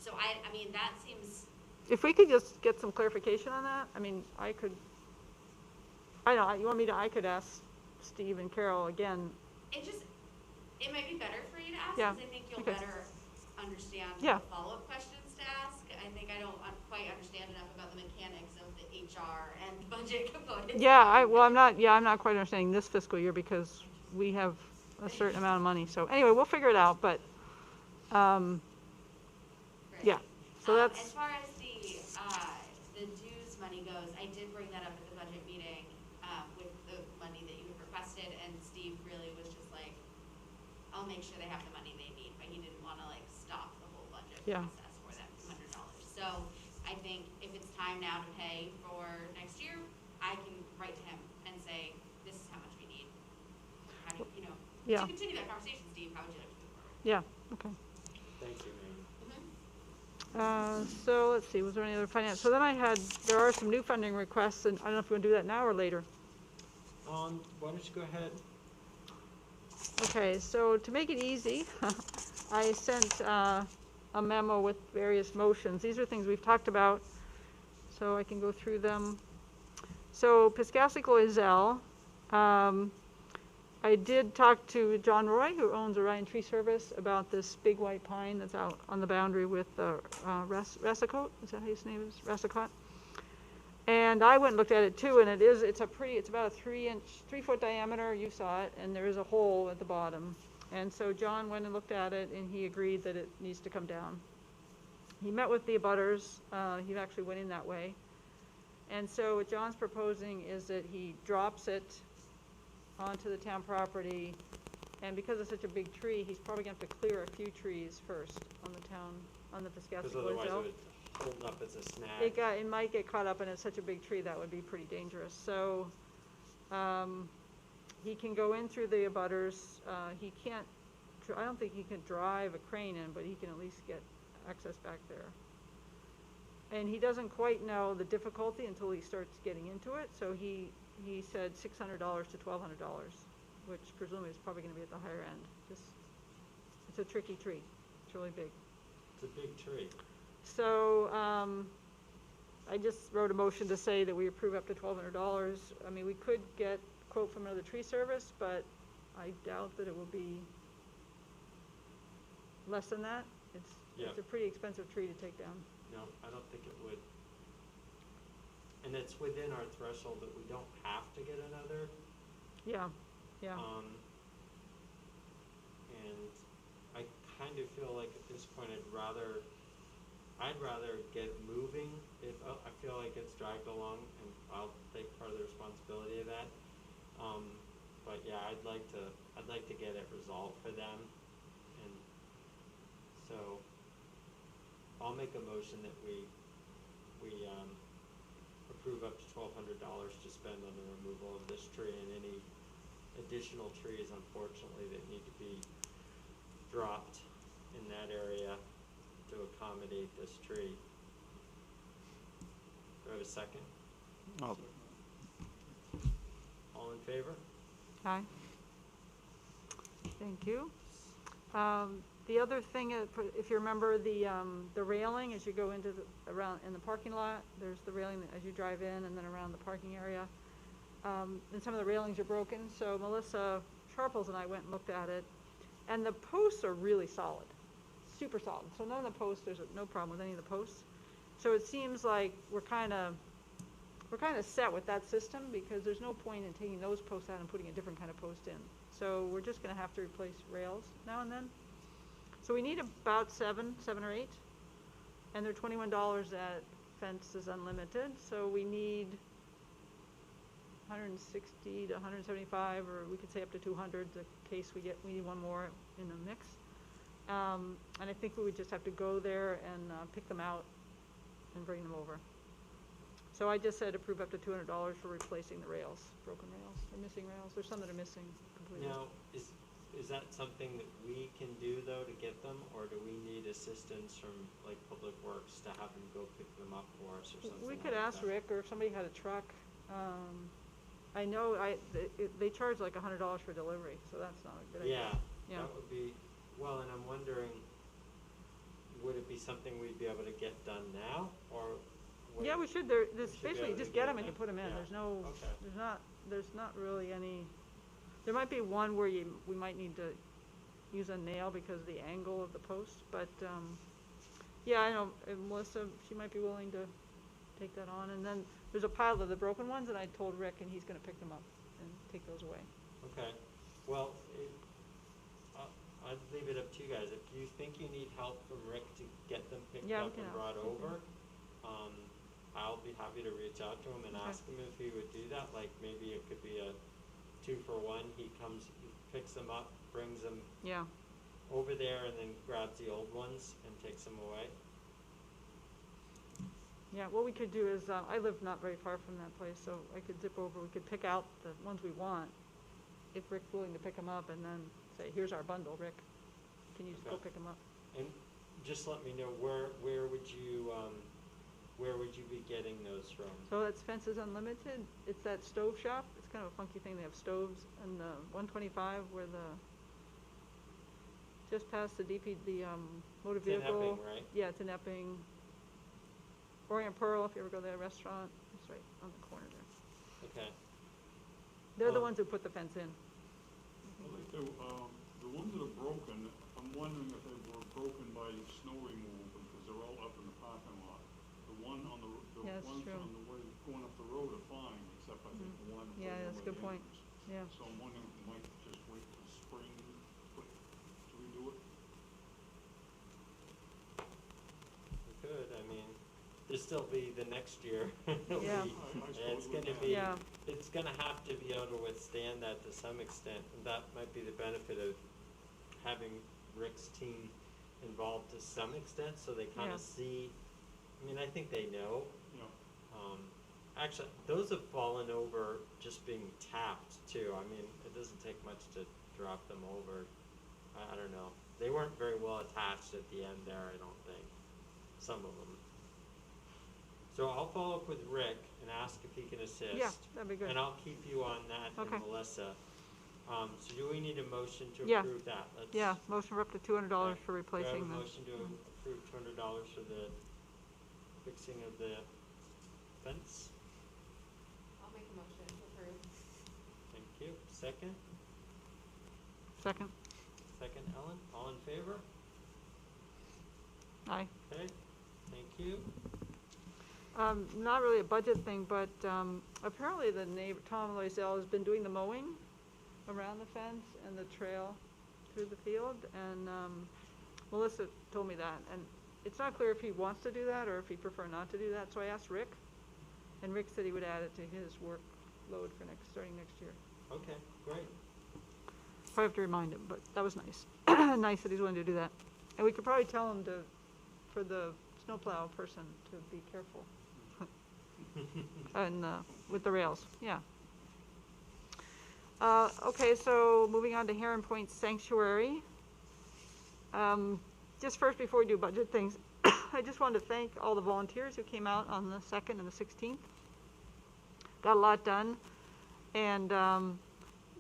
So I mean, that seems. If we could just get some clarification on that, I mean, I could ask Steve and Carol again. It might be better for you to ask, Yeah. because I think you'll Okay. better understand Yeah. the follow-up questions to ask. I think I don't quite understand enough about the mechanics of the HR and budget components. Yeah, I'm not quite understanding this fiscal year because we have a certain amount of money. So anyway, we'll figure it out, but, Right. yeah. So As that's, far as the dues money goes, I did bring that up at the budget meeting, with the money that you had requested, and Steve really was just like, I'll make sure they have the money they need, but he didn't wanna like stop the whole budget Yeah. process for that $200. So I think if it's time now to pay for next year, I can write to him and say, this is how much we need. How do you know, Yeah. to continue that conversation, Steve, how would you like to move forward? yeah, okay. Thank you, Amy. So let's see, was there any other finance? So then there are some new funding requests, and I don't know if you want to do that now or later. Why don't you go ahead? Okay, so to make it easy, I sent a memo with various motions. These are things we've talked about, so I can go through them. So Piscassi-Loisel, I did talk to John Roy, who owns Orion Tree Service, about this big white pine that's out on the boundary with Resicote. Is that how his name is? Resicote. And I went and looked at it too, and it's about a 3-foot diameter. You saw it, and there is a hole at the bottom. And so John went and looked at it, and he agreed that it needs to come down. He met with the abutters. He actually went in that way. And so what John's proposing is that he drops it onto the town property, and because it's such a big tree, he's probably going to have to clear a few trees first on the Because otherwise Piscassi-Loisel. it would hold up as a snag. It might get caught up, and it's such a big tree that would be pretty dangerous. So he can go in through the abutters. He can't. I don't think he can drive a crane in, but he can at least get access back there. And he doesn't quite know the difficulty until he starts getting into it. So he said $600 to $1,200, which presumably is probably going to be at the higher end. It's a tricky tree. It's really big. It's a big tree. So I just wrote a motion to say that we approve up to $1,200. I mean, we could get a quote from another tree service, but I doubt that it will be less than that. It's a pretty expensive tree to take down. No, I don't think it would. And it's within our threshold that we don't have to get another. Yeah. And I kind of feel like at this point I'd rather get moving if I feel like it's dragged along, and I'll take part of the responsibility of that. But yeah, I'd like to get it resolved for them, and so I'll make a motion that we approve up to $1,200 to spend on the removal of this tree and any additional trees, unfortunately, that need to be dropped in that area to accommodate this tree. Do I have a second? Oh, All in favor? Hi. Thank you. The other thing, if you remember the railing as you go into around in the parking lot, there's the railing as you drive in and then around the parking area. And some of the railings are broken, so Melissa Sharples and I went and looked at it, and the posts are really solid, super solid. So none of the posts, there's no problem with any of the posts. So it seems like we're kind of set with that system, because there's no point in taking those posts out and putting a different kind of post in. So we're just going to have to replace rails now and then. So we need about seven or eight, and they're $21 at Fence is Unlimited. So we need 160 to 175, or we could say up to 200, in case we need one more in the mix. And I think we would just have to go there and pick them out and bring them over. So I just said approve up to $200 for replacing the rails, broken rails, or missing rails. There's some that are missing completely. Now, is that something that we can do though to get them, or do we need assistance from like Public Works to have them go pick them up for us or something? We could like ask that? Rick, or if somebody had a truck. I know they charge like $100 for delivery, so that's not a good idea. Yeah, that would be, well, and I'm wondering, would it be something we'd be able to get done now, or? would Yeah, it- we should. we should be Basically, able to just get them and them? you put them in. Yeah. There's no, Okay. there's not really any. There might be one where we might need to use a nail because of the angle of the post, but yeah, I know Melissa. She might be willing to take that on. And then there's a pile of the broken ones, and I told Rick, and he's going to pick them up and take those away. Okay, well, I'd leave it up to you guys. If you think you need help from Rick to get them picked Yeah, we up can and help. brought over, I'll be happy to reach out to him and Okay. ask him if he would do that. Like, maybe it could be a 2-for-1. He comes, he picks them up, brings them Yeah. over there, and then grabs the old ones and takes them away. Yeah, what we could do is, I live not very far from that place, so I could zip over, we could pick out the ones we want, if Rick's willing to pick them up, and then say, here's our bundle, Rick, can you just go Okay. pick them up? And just let me know, where would you be getting those from? So that's Fences Unlimited, it's that stove shop, it's kind of a funky thing, they have stoves, and the 125 where just past the motor It's in vehicle. Epping, right? Yeah, it's in Epping. Orient Pearl, if you ever go to that restaurant, it's right on the corner there. Okay. They're the Um, ones who put the fence in. The ones that are broken, I'm wondering if they were broken by snow removal, because they're all up in the parking lot. The one on the Yeah, that's ones true. on the way going up the road are fine, except I think the one. Yeah, further that's a away good point. is. Yeah. So I'm wondering if we might just wait till spring to redo it. We could, I mean, there'll still be the next year. It'll Yeah. be- I It's suppose we gonna can. be, Yeah. it's gonna have to be able to withstand that to some extent, and that might be the benefit of having Rick's team involved to some extent, so they kinda Yeah. see, I mean, I think they know. Yeah. Actually, those have fallen over just being tapped too. I mean, it doesn't take much to drop them over. I don't know. They weren't very well attached at the end there, I don't think. Some of them. So I'll follow up with Rick and ask if he can assist. Yeah, that'd be good. And I'll keep you on that Okay. and Melissa. So do we need a motion to Yeah. approve that? Let's- Yeah, motion for up to $200 Okay. for replacing Do I the. have a motion to approve $200 for the fixing of the fence? I'll make a motion to approve. Thank you. Second? Second. Second, Ellen? All in favor? Aye. Okay, thank you. Not really a budget thing, but apparently the neighbor, Tom Loisel, has been doing the mowing around the fence and the trail through the field, and Melissa told me that, and it's not clear if he wants to do that or if he'd prefer not to do that, so I asked Rick, and Rick said he would add it to his workload for starting next year. Okay, great. Probably have to remind him, but that was nice. Nice that he's willing to do that. And we could probably tell him for the snowplow person to be careful. And with the rails, yeah. Okay, so moving on to Heron Point Sanctuary. Just first, before we do budget things, I just wanted to thank all the volunteers who came out on the 2nd and the 16th. Got a lot done. And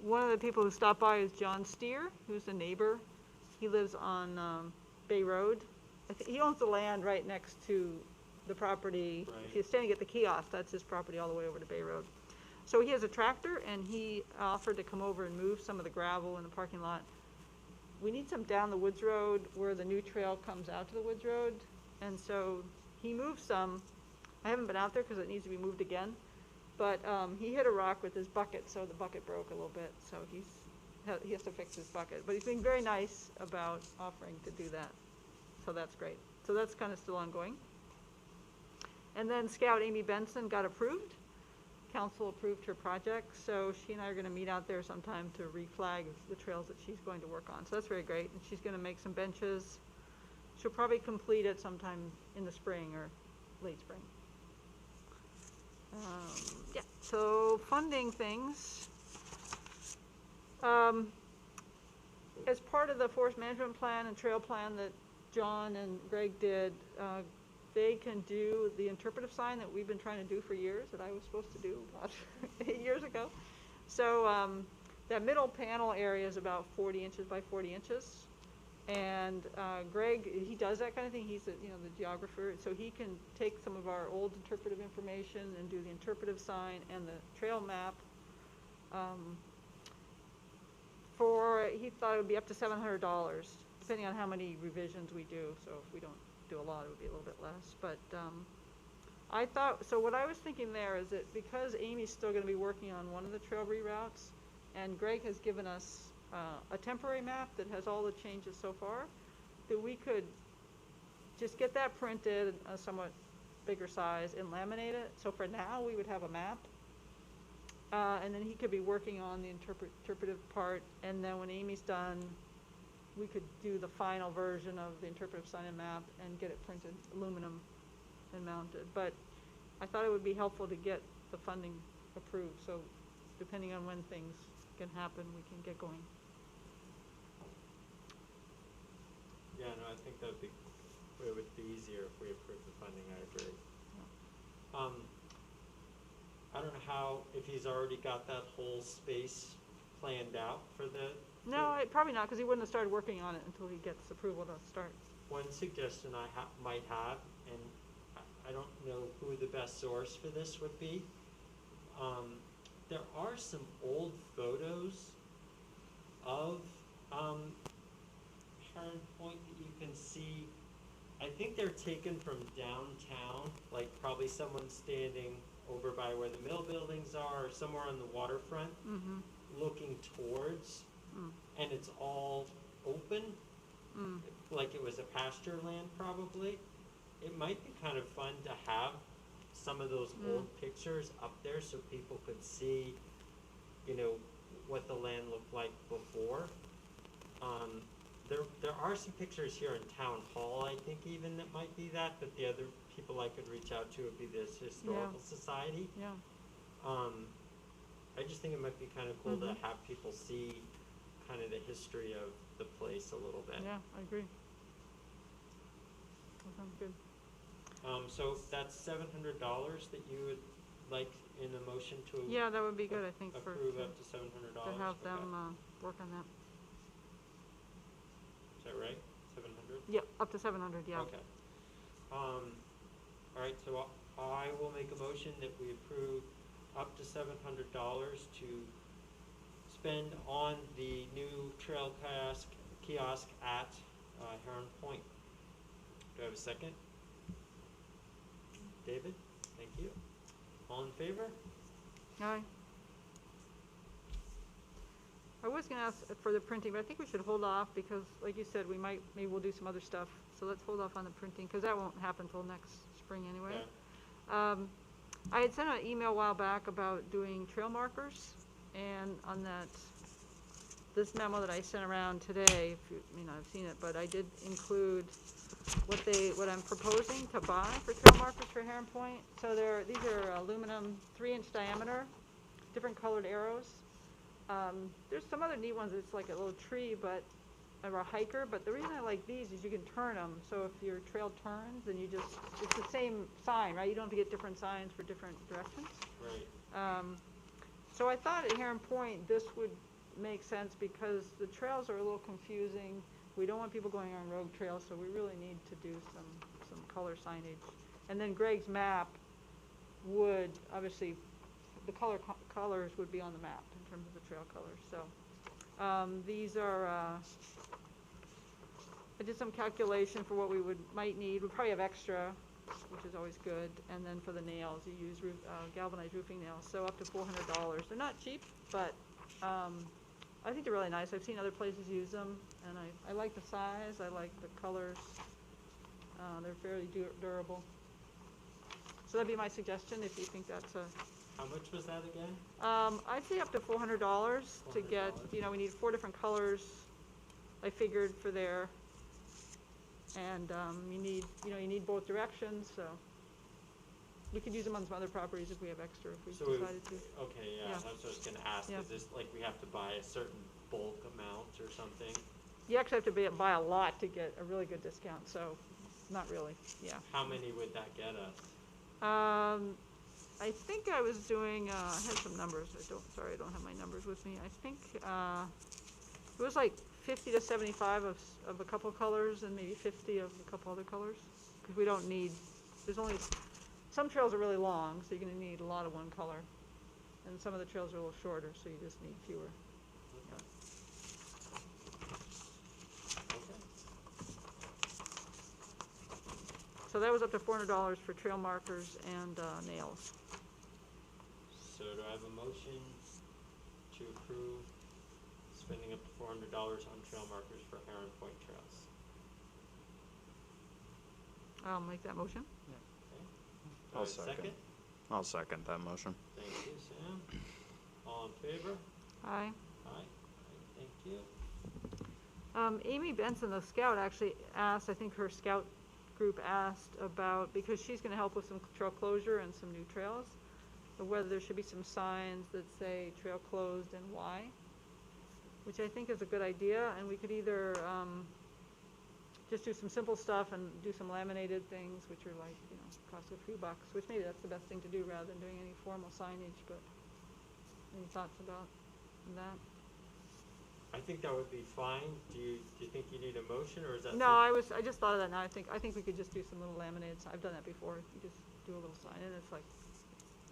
one of the people who stopped by is John Steer, who's a neighbor. He lives on Bay Road. He owns the land right next to the property. Right. If you're standing at the kiosk, that's his property all the way over to Bay Road. So he has a tractor, and he offered to come over and move some of the gravel in the parking lot. We need some down the Woods Road where the new trail comes out to the Woods Road. And so he moved some. I haven't been out there because it needs to be moved again. But he hit a rock with his bucket, so the bucket broke a little bit. So he has to fix his bucket. But he's being very nice about offering to do that. So that's great. So that's kind of still ongoing. And then Scout Amy Benson got approved council approved her project, so she and I are gonna meet out there sometime to reflag the trails that she's going to work on. So that's very great, and she's gonna make some benches. She'll probably complete it sometime in the spring or late spring. Yeah, so funding things. As part of the forest management plan and trail plan that John and Greg did, they can do the interpretive sign that we've been trying to do for years, that I was supposed to do about 8 years ago. So that middle panel area is about 40 inches by 40 inches. And Greg, he does that kind of thing. He's the geographer, so he can take some of our old interpretive information and do the interpretive sign and the trail map. He thought it would be up to $700, depending on how many revisions we do. So if we don't do a lot, it would be a little bit less. But I thought, so what I was thinking there is that because Amy's still going to be working on one of the trail reroutes, and Greg has given us a temporary map that has all the changes so far, that we could just get that printed a somewhat bigger size and laminate it. So for now, we would have a map. And then he could be working on the interpretive part, and then when Amy's done, we could do the final version of the interpretive sign and map and get it printed aluminum and mounted. But I thought it would be helpful to get the funding approved, so depending on when things can happen, we can get going. Yeah, no, I think it would be easier if we approved the funding, I agree. Yeah. I don't know if he's already got that whole space planned out for the... No, probably not, because he wouldn't have started working on it until he gets approval to start. One suggestion I might have, and I don't know who the best source for this would be, there are some old photos of Heron Point that you can see. I think they're taken from downtown, like probably someone standing over by where the mill buildings are, or somewhere on the waterfront, looking towards, and it's all open, like it was a pasture land probably. It might be kind of fun to have some of those old pictures up there so people could see, what the land looked like before. There are some pictures here in Town Hall, I think even that might be that, but the other people I could reach out to would be this Historical Society. Yeah. I just think it might be kind of cool to have people see kind of the history of the place a little bit. Yeah, I agree. That sounds good. So that's $700 that you would like in the motion to Yeah, that would be good, I think, approve up to $700. to have them work on that. Is that right? 700? Yeah, up to 700, yeah. Okay. All right, so I will make a motion that we approve up to $700 to spend on the new trail kiosk at Heron Point. Do I have a second? David, thank you. All in favor? Aye. I was going to ask for the printing, but I think we should hold off because, like you said, maybe we'll do some other stuff. So let's hold off on the printing because that won't happen until next spring anyway. Okay. I had sent an email a while back about doing trail markers, and on this memo that I sent around today, if you may not have seen it, but I did include what I'm proposing to buy for trail markers for Heron Point. So these are aluminum 3-inch diameter, different colored arrows. There's some other neat ones. It's like a little tree, or a hiker. But the reason I like these is you can turn them. So if your trail turns, then it's the same sign, right? You don't have to get different signs for different directions. Right. So I thought at Heron Point this would make sense because the trails are a little confusing. We don't want people going on rogue trails, so we really need to do some color signage. And then Greg's map would, obviously, the colors would be on the map in terms of the trail colors. So these are, I did some calculation for what we might need. We probably have extra, which is always good. And then for the nails, you use galvanized roofing nails, so up to $400. They're not cheap, but I think they're really nice. I've seen other places use them, and I like the size. I like the colors. They're fairly durable. So that'd be my suggestion, if you think that's a, How much was that again? I'd say up to $400 to get, $400. you know, we need 4 different colors, I figured, for there. And, you need both directions, so. We could use them on some other properties if we have extra, if we So we- decided to. Okay, yeah, Yeah. that's what I was gonna ask, Yeah. is this, like, we have to buy a certain bulk amount or something? You actually have to buy a lot to get a really good discount, so, not really, yeah. How many would that get us? I think I was doing, I had some numbers, I don't have my numbers with me. I think, it was like 50 to 75 of a couple colors and maybe 50 of a couple other colors. Because we don't need, some trails are really long, so you're gonna need a lot of one color. And some of the trails are a little shorter, so you just need fewer. Okay. So that was up to $400 for trail markers and nails. So do I have a motion to approve spending up to $400 on trail markers for Heron Point trails? I'll make that motion. Okay. Do I I'll have a second. I'll second that motion. Thank you, Sam. All in favor? Aye. Aye. Thank you. Amy Benson, the scout, actually asked, I think her scout group asked about, because she's gonna help with some trail closure and some new trails, but whether there should be some signs that say trail closed and why, which I think is a good idea, and we could either, just do some simple stuff and do some laminated things, which are like, you know, cost a few bucks, which maybe that's the best thing to do rather than doing any formal signage, but any thoughts about that? I think that would be fine. Do you think you need a motion, or is that? No, I just thought of that now. I think we could just do some little laminated, I've done that before. You just do a little sign and it's like,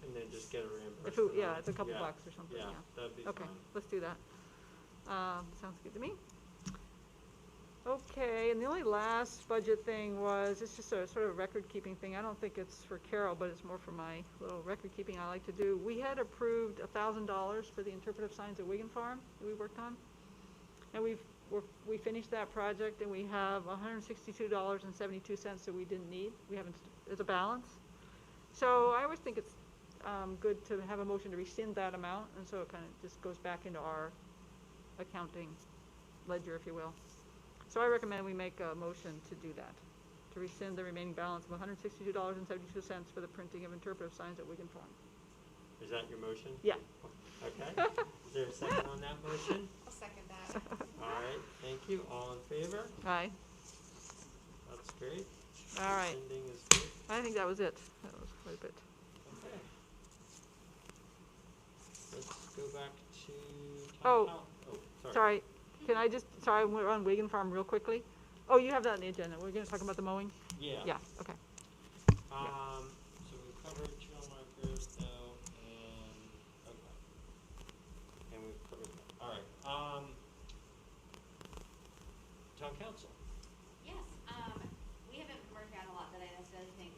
And then just get a reimbursement. yeah, on it. it's a couple Yeah. bucks or something, yeah. That'd be Okay, fine. let's do that. Sounds good to me. Okay, and the only last budget thing was, it's just a sort of record-keeping thing. I don't think it's for Carol, but it's more for my little record-keeping I like to do. We had approved $1,000 for the interpretive signs at Wagon Farm that we worked on. And we finished that project, and we have $162.72 that we didn't need. We haven't, as a balance. So I always think it's good to have a motion to rescind that amount, and so it kind of just goes back into our accounting ledger, if you will. So I recommend we make a motion to do that, to rescind the remaining balance of $162.72 for the printing of interpretive signs at Wagon Farm. Is that your motion? Yeah. Okay. Is there a second on that motion? I'll second that. All right, thank you. All in favor? Aye. That's great. All right. Rescinding is good. I think that was it. That was quite a bit. Okay. Let's go back to Oh, sorry. Sorry, can I just, sorry, we're on Wagon Farm real quickly. Oh, you have that on the agenda. We're gonna talk about the mowing? Yeah. Yeah, okay. So we covered trail markers though, and, okay. And we've covered, all right, town council. Yes, we haven't worked out a lot that I necessarily think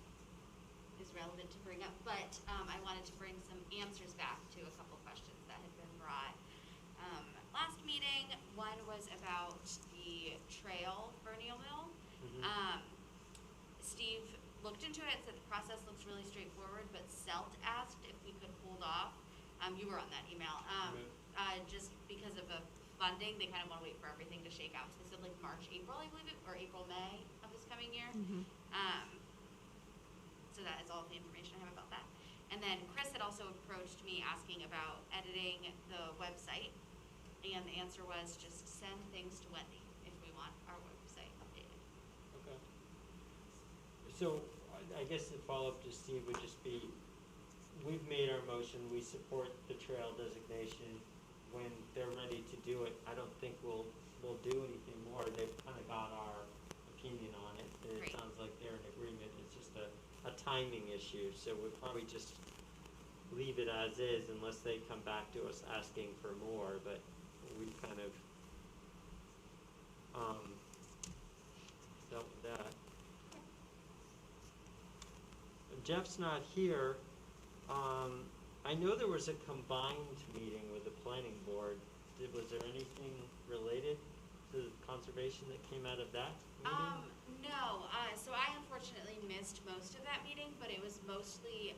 is relevant to bring up, but I wanted to bring some answers back to a couple questions that had been brought last meeting. One was about the trail for Neal Mill. Steve looked into it, said the process looks really straightforward, but Selt asked if we could hold off. You were on that email. Just because of the funding, they kind of want to wait for everything to shake out. So they said like March, April, I believe it, or April, May of this coming year. So that is all the information I have about that. And then Chris had also approached me asking about editing the website. And the answer was just send things to Wendy if we want our website updated. Okay. So I guess the follow-up to Steve would just be, we've made our motion, we support the trail designation. When they're ready to do it, I don't think we'll do anything more. They've kind of got our opinion on it. And it Great. sounds like they're in agreement. It's just a timing issue. So we'll probably just leave it as is unless they come back to us asking for more. But we've kind of dealt with that. Jeff's not here. I know there was a combined meeting with the planning board. Was there anything related the conservation that came out of that meeting? No, so I unfortunately missed most of that meeting, but it was mostly,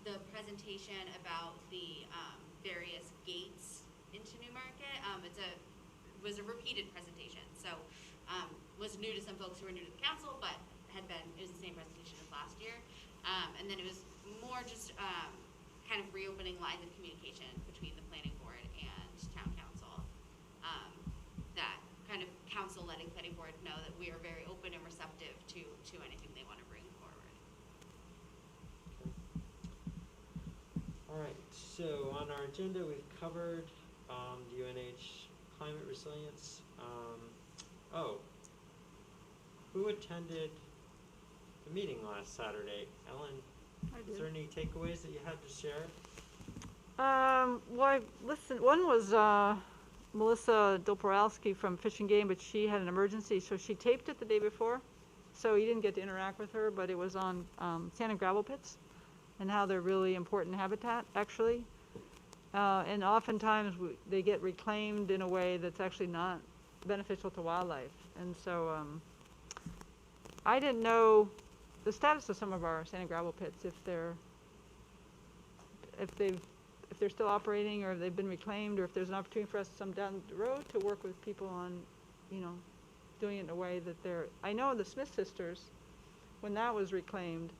the presentation about the, various gates into Newmarket. It was a repeated presentation, so, was new to some folks who were new to the council, but it was the same presentation as last year. And then it was more just, kind of reopening lines of communication between the planning board and town council. That kind of council letting planning board know that we are very open and receptive to anything they want to bring forward. All right, so on our agenda, we've covered the UNH climate resilience. Who attended the meeting last Saturday? Ellen, I is there any takeaways that you had to share? Well, I listened, one was, Melissa Doporowski from Fish and Game, but she had an emergency, so she taped it the day before. So you didn't get to interact with her, but it was on, sand and gravel pits and how they're really important habitat, actually. And oftentimes they get reclaimed in a way that's actually not beneficial to wildlife. And so, I didn't know the status of some of our sand and gravel pits, if they're still operating, or if they've been reclaimed, or if there's an opportunity for us some down the road to work with people on, doing it in a way that I know the Smith sisters, when that was reclaimed,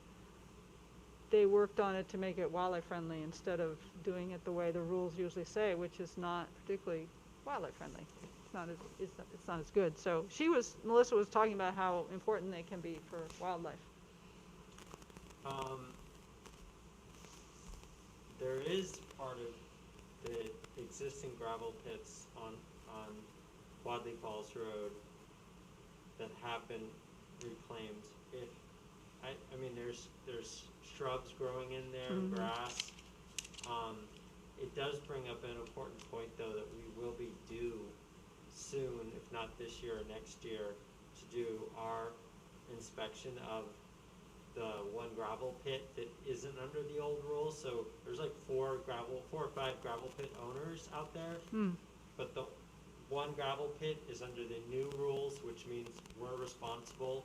they worked on it to make it wildlife friendly instead of doing it the way the rules usually say, which is not particularly wildlife friendly. It's not as good. So Melissa was talking about how important they can be for wildlife. There is part of the existing gravel pits on Wadley Falls Road that have been reclaimed. I mean, there's shrubs growing in there, Mhm. grass. It does bring up an important point, though, that we will be due soon, if not this year or next year, to do our inspection of the one gravel pit that isn't under the old rules. So there's like 4 or 5 gravel pit owners out there, but the one gravel pit is under the new rules, which means we're responsible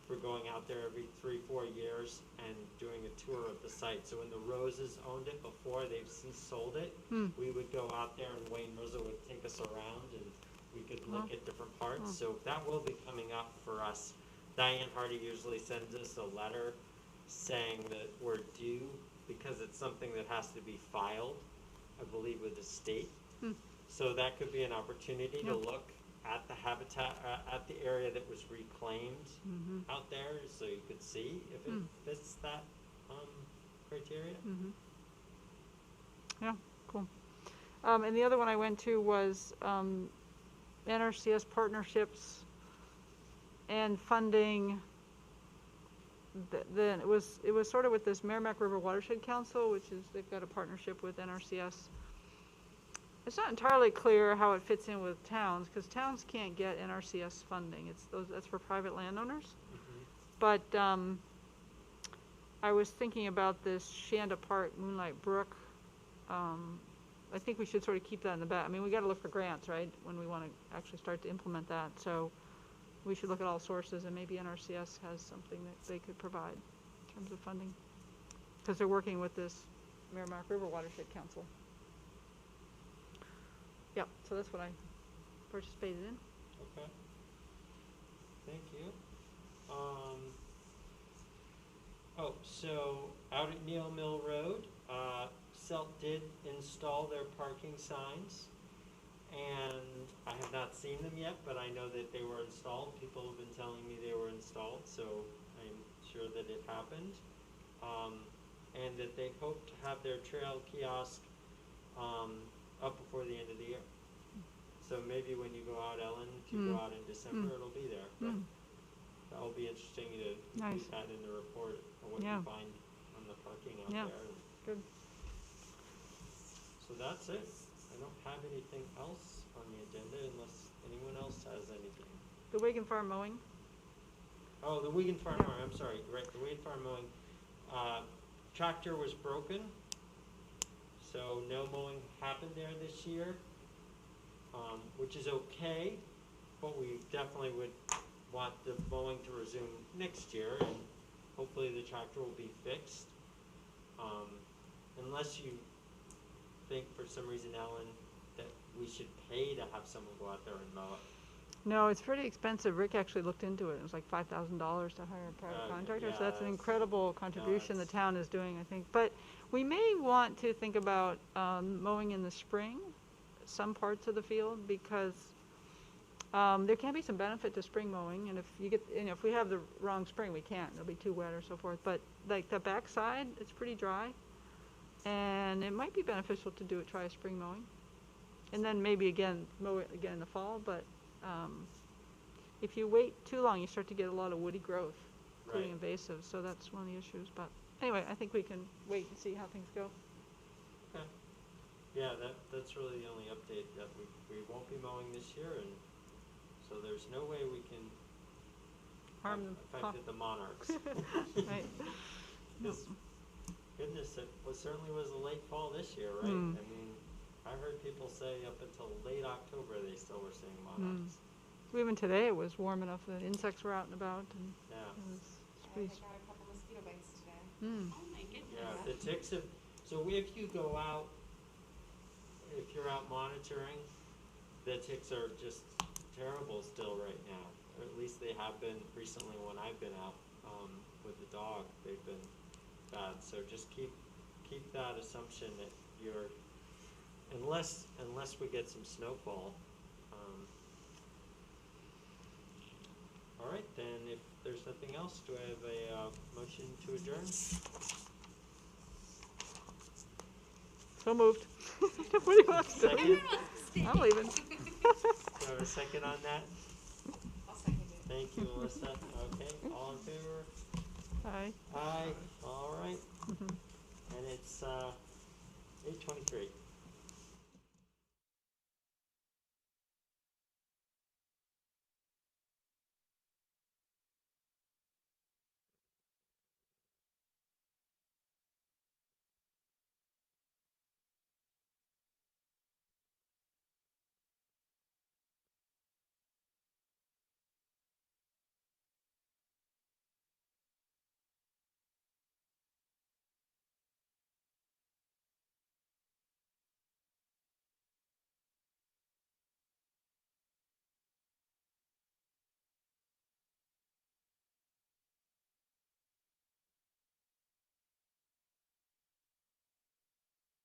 for going out there every 3-4 years and doing a tour of the site. So when the Roses owned it before, they've since sold it, we would go out there and Wayne Rosa would take us around and we could look at different parts. So that will be coming up for us. Diane Hardy usually sends us a letter saying that we're due, because it's something that has to be filed, I believe, with the state. So that could be an opportunity to look at the habitat, at the area that was reclaimed out there, so you could see if it fits that criteria. Yeah, cool. And the other one I went to was NRCS partnerships and funding. Then it was sort of with this Merrimack River Watershed Council, which is, they've got a partnership with NRCS. It's not entirely clear how it fits in with towns, because towns can't get NRCS funding. That's for private landowners. But I was thinking about this Shanda Park, Moonlight Brook. I think we should sort of keep that in the back. I mean, we got to look for grants, right, when we want to actually start to implement that. So we should look at all sources, and maybe NRCS has something that they could provide in terms of funding, because they're working with this Merrimack River Watershed Council. Yep, so that's what I participated in. Okay. Thank you. So out at Neal Mill Road, CELT did install their parking signs, and I have not seen them yet, but I know that they were installed. People have been telling me they were installed, so I'm sure that it happened. And that they hope to have their trail kiosk up before the end of the year. So maybe when you go out, Ellen, if you go out in December, it'll be there. But that will be interesting to include that in the report of what you find on the parking out there. Good. So that's it. I don't have anything else on the agenda unless anyone else has anything. The Wagon Farm mowing. Oh, the Wagon Farm mowing. I'm sorry. Right, the Wagon Farm mowing. Tractor was broken, so no mowing happened there this year. which is okay, but we definitely would want the mowing to resume next year, and hopefully the tractor will be fixed. Unless you think for some reason, Ellen, that we should pay to have someone go out there and mow it. No, it's pretty expensive. Rick actually looked into it. It was like $5,000 to hire a private contractor, so that's an incredible contribution the town is doing, I think. But we may want to think about mowing in the spring, some parts of the field, because there can be some benefit to spring mowing, and if you get, if we have the wrong spring, we can't. It'll be too wet or so forth. But like the backside, it's pretty dry, and it might be beneficial to try a spring mowing, and then maybe mow it again in the fall. But if you wait too long, you start to get a lot of woody growth, including invasives. So that's one of the issues. But anyway, I think we can wait and see how things go. Okay. Yeah, that's really the only update, that we won't be mowing this year, and so there's no way we can affect the monarchs. Right. Goodness, it certainly was a late fall this year, right? I mean, I heard people say up until late October they still were seeing monarchs. Even today it was warm enough that insects were out and about, and Yeah. it was I pretty. got a couple mosquito bites today. Oh my goodness. Yeah, the ticks have, so if you go out, if you're out monitoring, the ticks are just terrible still right now. Or at least they have been recently when I've been out with the dog. They've been bad. So just keep that assumption that you're, unless we get some snowfall. All right, then if there's nothing else, do I have a motion to adjourn? So moved. What do you want to do? Second? Everyone wants to stay. I'm leaving. Do I have a second on that? I'll second it. Thank you, Melissa. Okay, all in favor? Hi. Aye, all right. And it's 8:23.